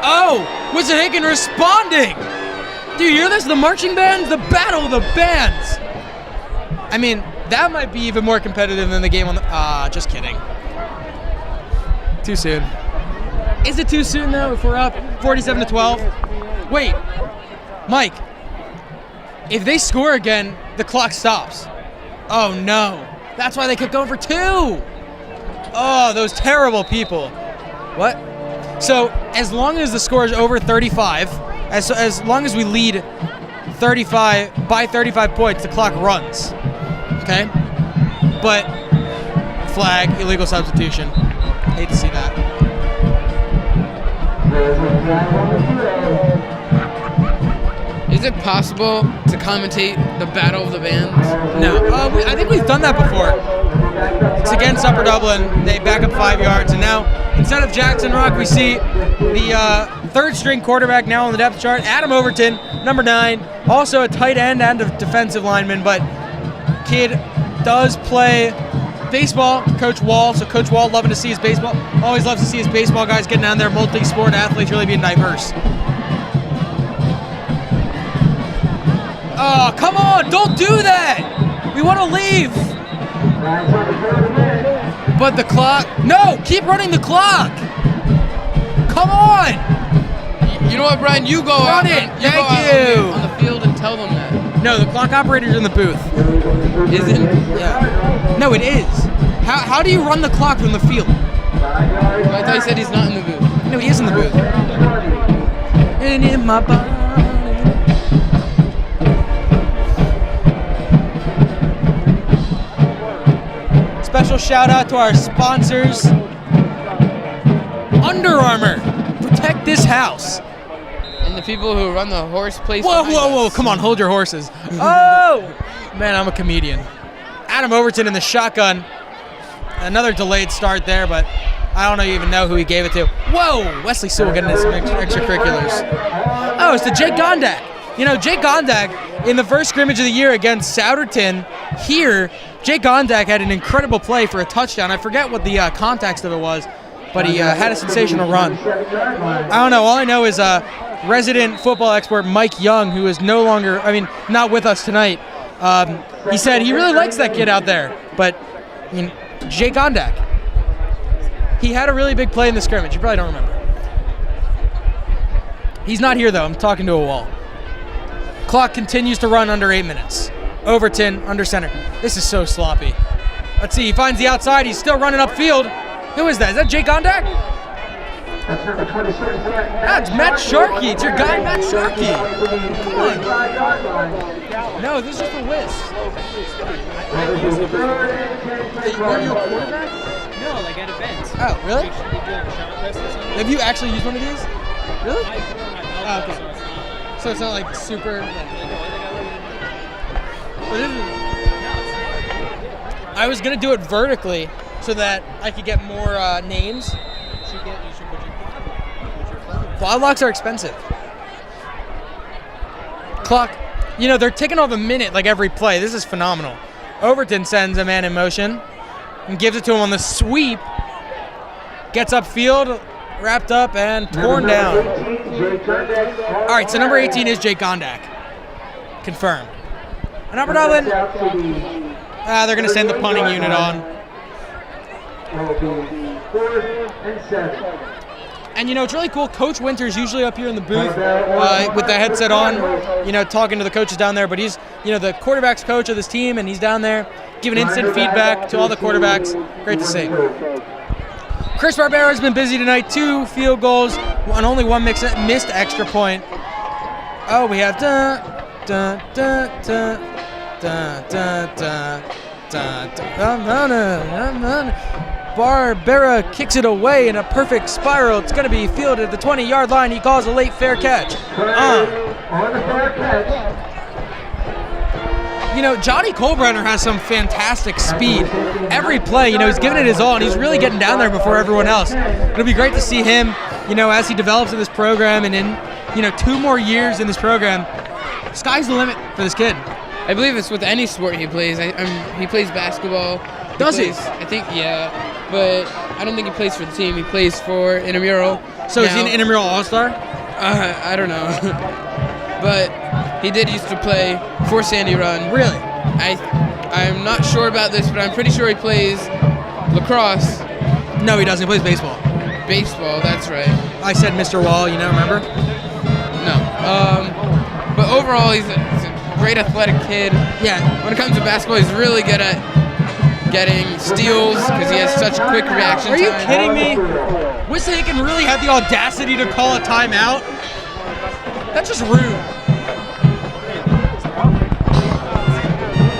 Oh, Wissahickon responding. Do you hear this? The marching bands, the battle of the bands. I mean, that might be even more competitive than the game on the... just kidding. Too soon. Is it too soon, though, if we're up 47-12? Wait, Mike, If they score again, the clock stops. Oh no. That's why they kept going for 2. Oh, those terrible people. What? So as long as the score is over 35, as long as we lead 35 by 35 points, the clock runs. Okay? But flag, illegal substitution. Hate to see that. Is it possible to commentate the Battle of the Bands? No. I think we've done that before. It's against Upper Dublin. They back up 5 yards, and now instead of Jackson Rock, we see the third-string quarterback now on the depth chart, Adam Overton, number 9, also a tight end and a defensive lineman, but kid does play baseball. Coach Wall, so Coach Wall loving to see his baseball. Always loves to see his baseball guys getting down there, multi-sport athletes really being diverse. Oh, come on, don't do that! We want to leave! But the clock, no, keep running the clock! Come on! You know what, Brian? You go Run out. it! You Thank go out you! on the field and tell them that. No, the clock operator's in the booth. Isn't? Yeah. No, it is. How do you run the clock from the field? I thought you said he's not in the booth. No, he is in the booth. And in my body. Special shout out to our sponsors. Under Armour. Protect this house. And the people who run the horse place. Whoa, behind whoa, whoa. us. Come on, hold your horses. Oh! Man, I'm a comedian. Adam Overton in the shotgun. Another delayed start there, but I don't even know who he gave it to. Whoa! Wesley Sewell getting his extracurriculars. Oh, it's to Jake Gondak. You know, Jake Gondak, in the first scrimmage of the year against Souderton, here, Jake Gondak had an incredible play for a touchdown. I forget what the context of it was, but he had a sensational run. I don't know. All I know is resident football expert Mike Young, who is no longer, not with us tonight, he said he really likes that kid out there. But, Jake Gondak, he had a really big play in the scrimmage. You probably don't remember. He's not here, though. I'm talking to a wall. Clock continues to run under 8 minutes. Overton under center. This is so sloppy. Let's see. He finds the outside. He's still running upfield. Who is that? Is that Jake Gondak? That's number 26. That's Matt Sharkey. It's your guy, Matt Sharkey. Come on. No, this is just a whiz. Were you a quarterback? No, like at events. Oh, really? They do like a shot list or something. Have you actually used one of these? Really? I put it on my belt, Oh, okay. so it's not. So it's not like super. I was gonna do it vertically so that I could get more names. You should put your Quad locks are expensive. Clock, they're ticking off a minute like every play. This is phenomenal. Overton sends a man in motion and gives it to him on the sweep. Gets upfield, wrapped up, and torn down. All right, so number 18 is Jake Gondak. Confirmed. And Upper Dublin, they're going to send the punting unit on. And, it's really cool. Coach Winter's usually up here in the booth with the headset on, talking to the coaches down there. But he's, the quarterback's coach of this team, and he's down there giving instant feedback to all the quarterbacks. Great to see. Chris Barbera's been busy tonight. 2 field goals and only 1 missed extra point. Oh, we have Barbera kicks it away in a perfect spiral. It's going to be fielded at the 20-yard line. He calls a late fair catch. Johnny Colbrenner has some fantastic speed. Every play, he's giving it his all, and he's really getting down there before everyone else. It'll be great to see him, as he develops in this program, and in, 2 more years in this program. Sky's the limit for this kid. I believe it's with any sport he plays. He plays basketball. Does he? I think, yeah. But I don't think he plays for the team. He plays for intramural. So is he an intramural all-star? I don't know. But he did used to play for Sandy Run. Really? I'm not sure about this, but I'm pretty sure he plays lacrosse. No, he doesn't. He plays baseball. Baseball, that's right. I said Mr. Wall, remember? No. But overall, he's great athletic kid. Yeah. When it comes to basketball, he's really good at getting steals because he has such quick reaction time. Are you kidding me? Wissahickon really had the audacity to call a timeout? That's just rude.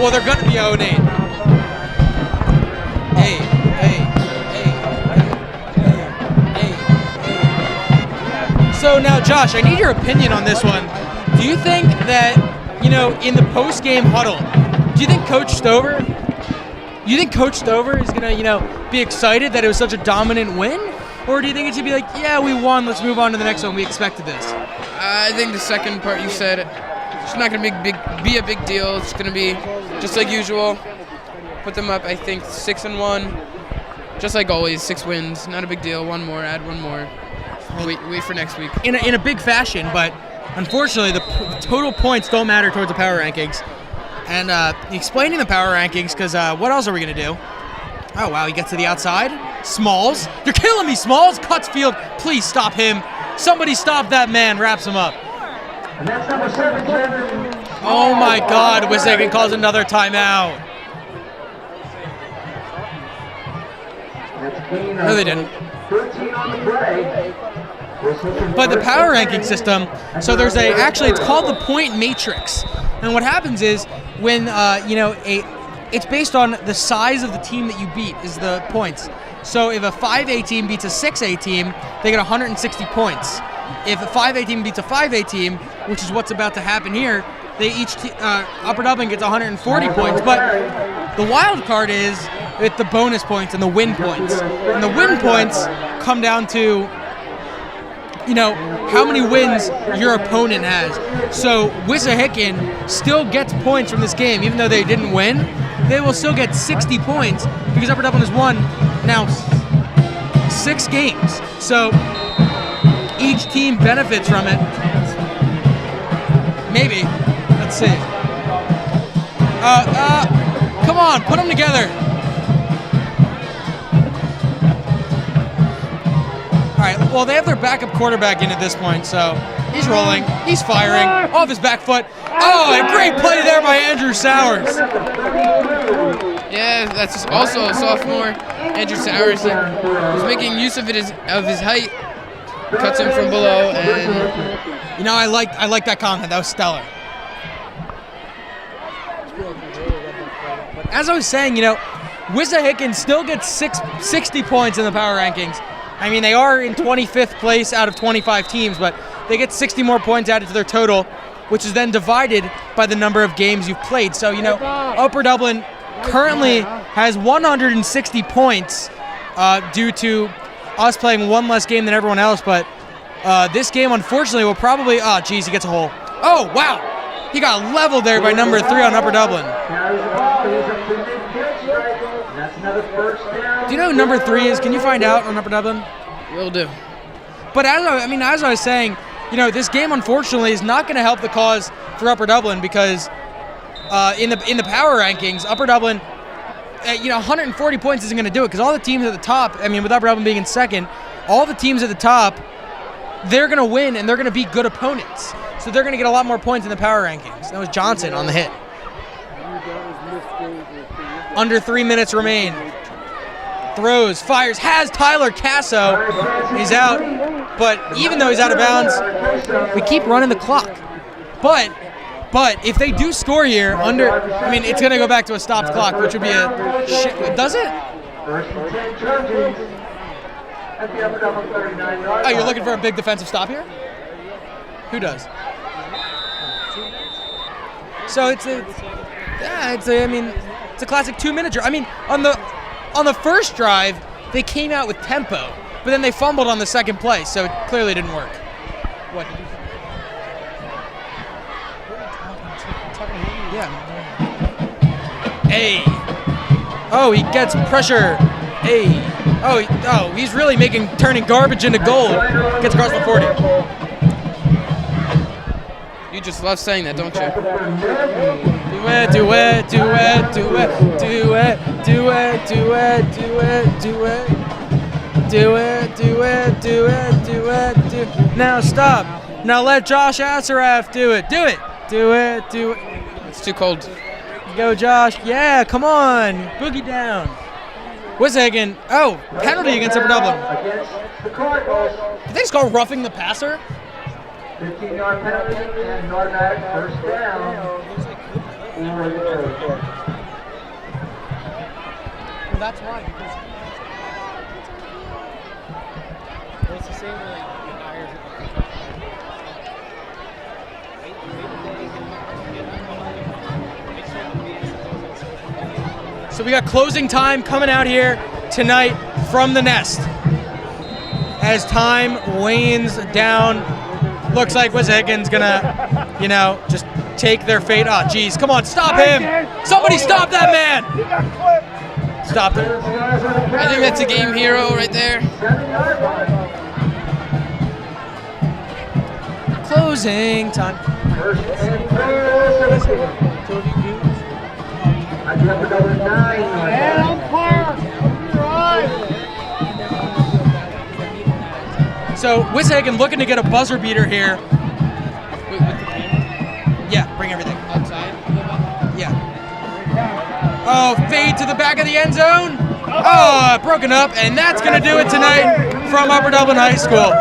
Well, they're going to be 0-8. Hey. So now, Josh, I need your opinion on this one. Do you think that, in the post-game huddle, do you think Coach Stover is going to, be excited that it was such a dominant win? Or do you think it should be like, yeah, we won, let's move on to the next one, we expected this? I think the second part you said, it's not going to be a big deal. It's going to be just like usual. Put them up, I think, 6-1. Just like always, 6 wins. Not a big deal. One more, add one more. Wait for next week. In a big fashion, but unfortunately, the total points don't matter towards the power rankings. And explaining the power rankings, because what else are we going to do? Oh, wow, he gets to the outside. Smalls. You're killing me, Smalls. Cuts field. Please stop him. Somebody stop that man. Wraps him up. And that's number 7, Kevin. Oh, my God. Wissahickon calls another timeout. No, they didn't. 13 on the play. But the power ranking system, so there's it's called the point matrix. And what happens is when, it's based on the size of the team that you beat is the points. So if a 5A team beats a 6A team, they get 160 points. If a 5A team beats a 5A team, which is what's about to happen here, they each, Upper Dublin gets 140 points. But the wild card is with the bonus points and the win points. And the win points come down to, how many wins your opponent has. So Wissahickon still gets points from this game, even though they didn't win. They will still get 60 points because Upper Dublin has won now 6 games. So each team benefits from it. Maybe. Let's see. Come on, put them together. All right, well, they have their backup quarterback in at this point, so he's rolling, he's firing, off his back foot. Oh, and a great play there by Andrew Sowers. Yeah, that's also a sophomore, Andrew Sowers. He's making use of his height, cuts him from below, and I like that comment. That was stellar. As I was saying, Wissahickon still gets 60 points in the power rankings. I mean, they are in 25th place out of 25 teams, but they get 60 more points added to their total, which is then divided by the number of games you've played. So, Upper Dublin currently has 160 points due to us playing one less game than everyone else, but this game, unfortunately, will probably... Oh, geez, he gets a hole. Oh, wow! He got leveled there by number 3 on Upper Dublin. Do you know who number 3 is? Can you find out on Upper Dublin? Will do. But as I was saying, this game unfortunately is not going to help the cause for Upper Dublin because in the power rankings, Upper Dublin, 140 points isn't going to do it because all the teams at the top, with Upper Dublin being in second, all the teams at the top, they're going to win and they're going to be good opponents. So they're going to get a lot more points in the power rankings. That was Johnson on the hit. Under 3 minutes remain. Throws, fires, has Tyler Casso. He's out. But even though he's out of bounds, we keep running the clock. But if they do score here it's going to go back to a stopped clock, which would be a shit. Does it? Oh, you're looking for a big defensive stop here? Who does? So it's a classic 2-minute drive. On the first drive, they came out with tempo, but then they fumbled on the second play, so it clearly didn't work. What did you say? Yeah. Hey. Oh, he gets pressure. Hey. Oh, he's really turning garbage into gold. Gets across the 40. You just love saying that, don't you? Do it, do it, do it, do it, do it, do it, do it, do it, do it, do it, do it, do it, do it, do it. Now stop. Now let Josh Asaraf do it. Do it. Do it, do it. too cold. Go, Josh. Yeah, come on. Boogie down. Wissahickon. Oh, penalty against Upper Dublin. Against the Cardinals. Did they just call roughing the passer? 15-yard penalty and an automatic first down. For the coach. Well, that's why, because it's the same way So we got closing time coming out here tonight from the Nest. As time wanes down, looks like Wissahickon's gonna, just take their fate. Oh, geez, come on, stop him! Somebody stop that man! Stop him. I think that's a game hero right there. Closing time. First and 10. I do have another 9 on So Wissahickon looking to get a buzzer beater here. Yeah, bring everything. Outside? Yeah. Oh, fade to the back of the end zone. Oh, broken up, and that's going to do it tonight from Upper Dublin High School.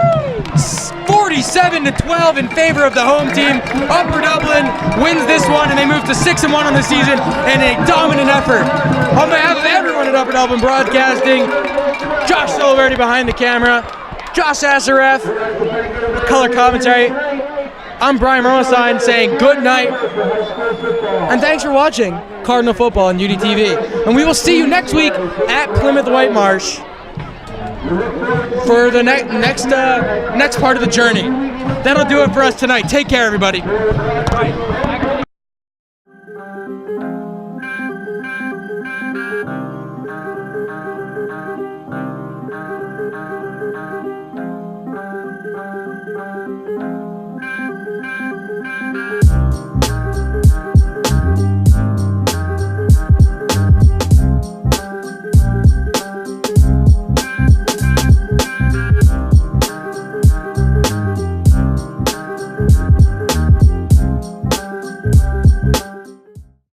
47-12 in favor of the home team. Upper Dublin wins this one, and they move to 6-1 on the season and a dominant effort. On behalf of everyone at Upper Dublin Broadcasting, Josh Silverty behind the camera, Josh Asaref, color commentary. I'm Brian Mermelstein saying good night, and thanks for watching Cardinal Football on UDTV. And we will see you next week at Plymouth Whitemarsh for the next part of the journey. That'll do it for us tonight. Take care, everybody.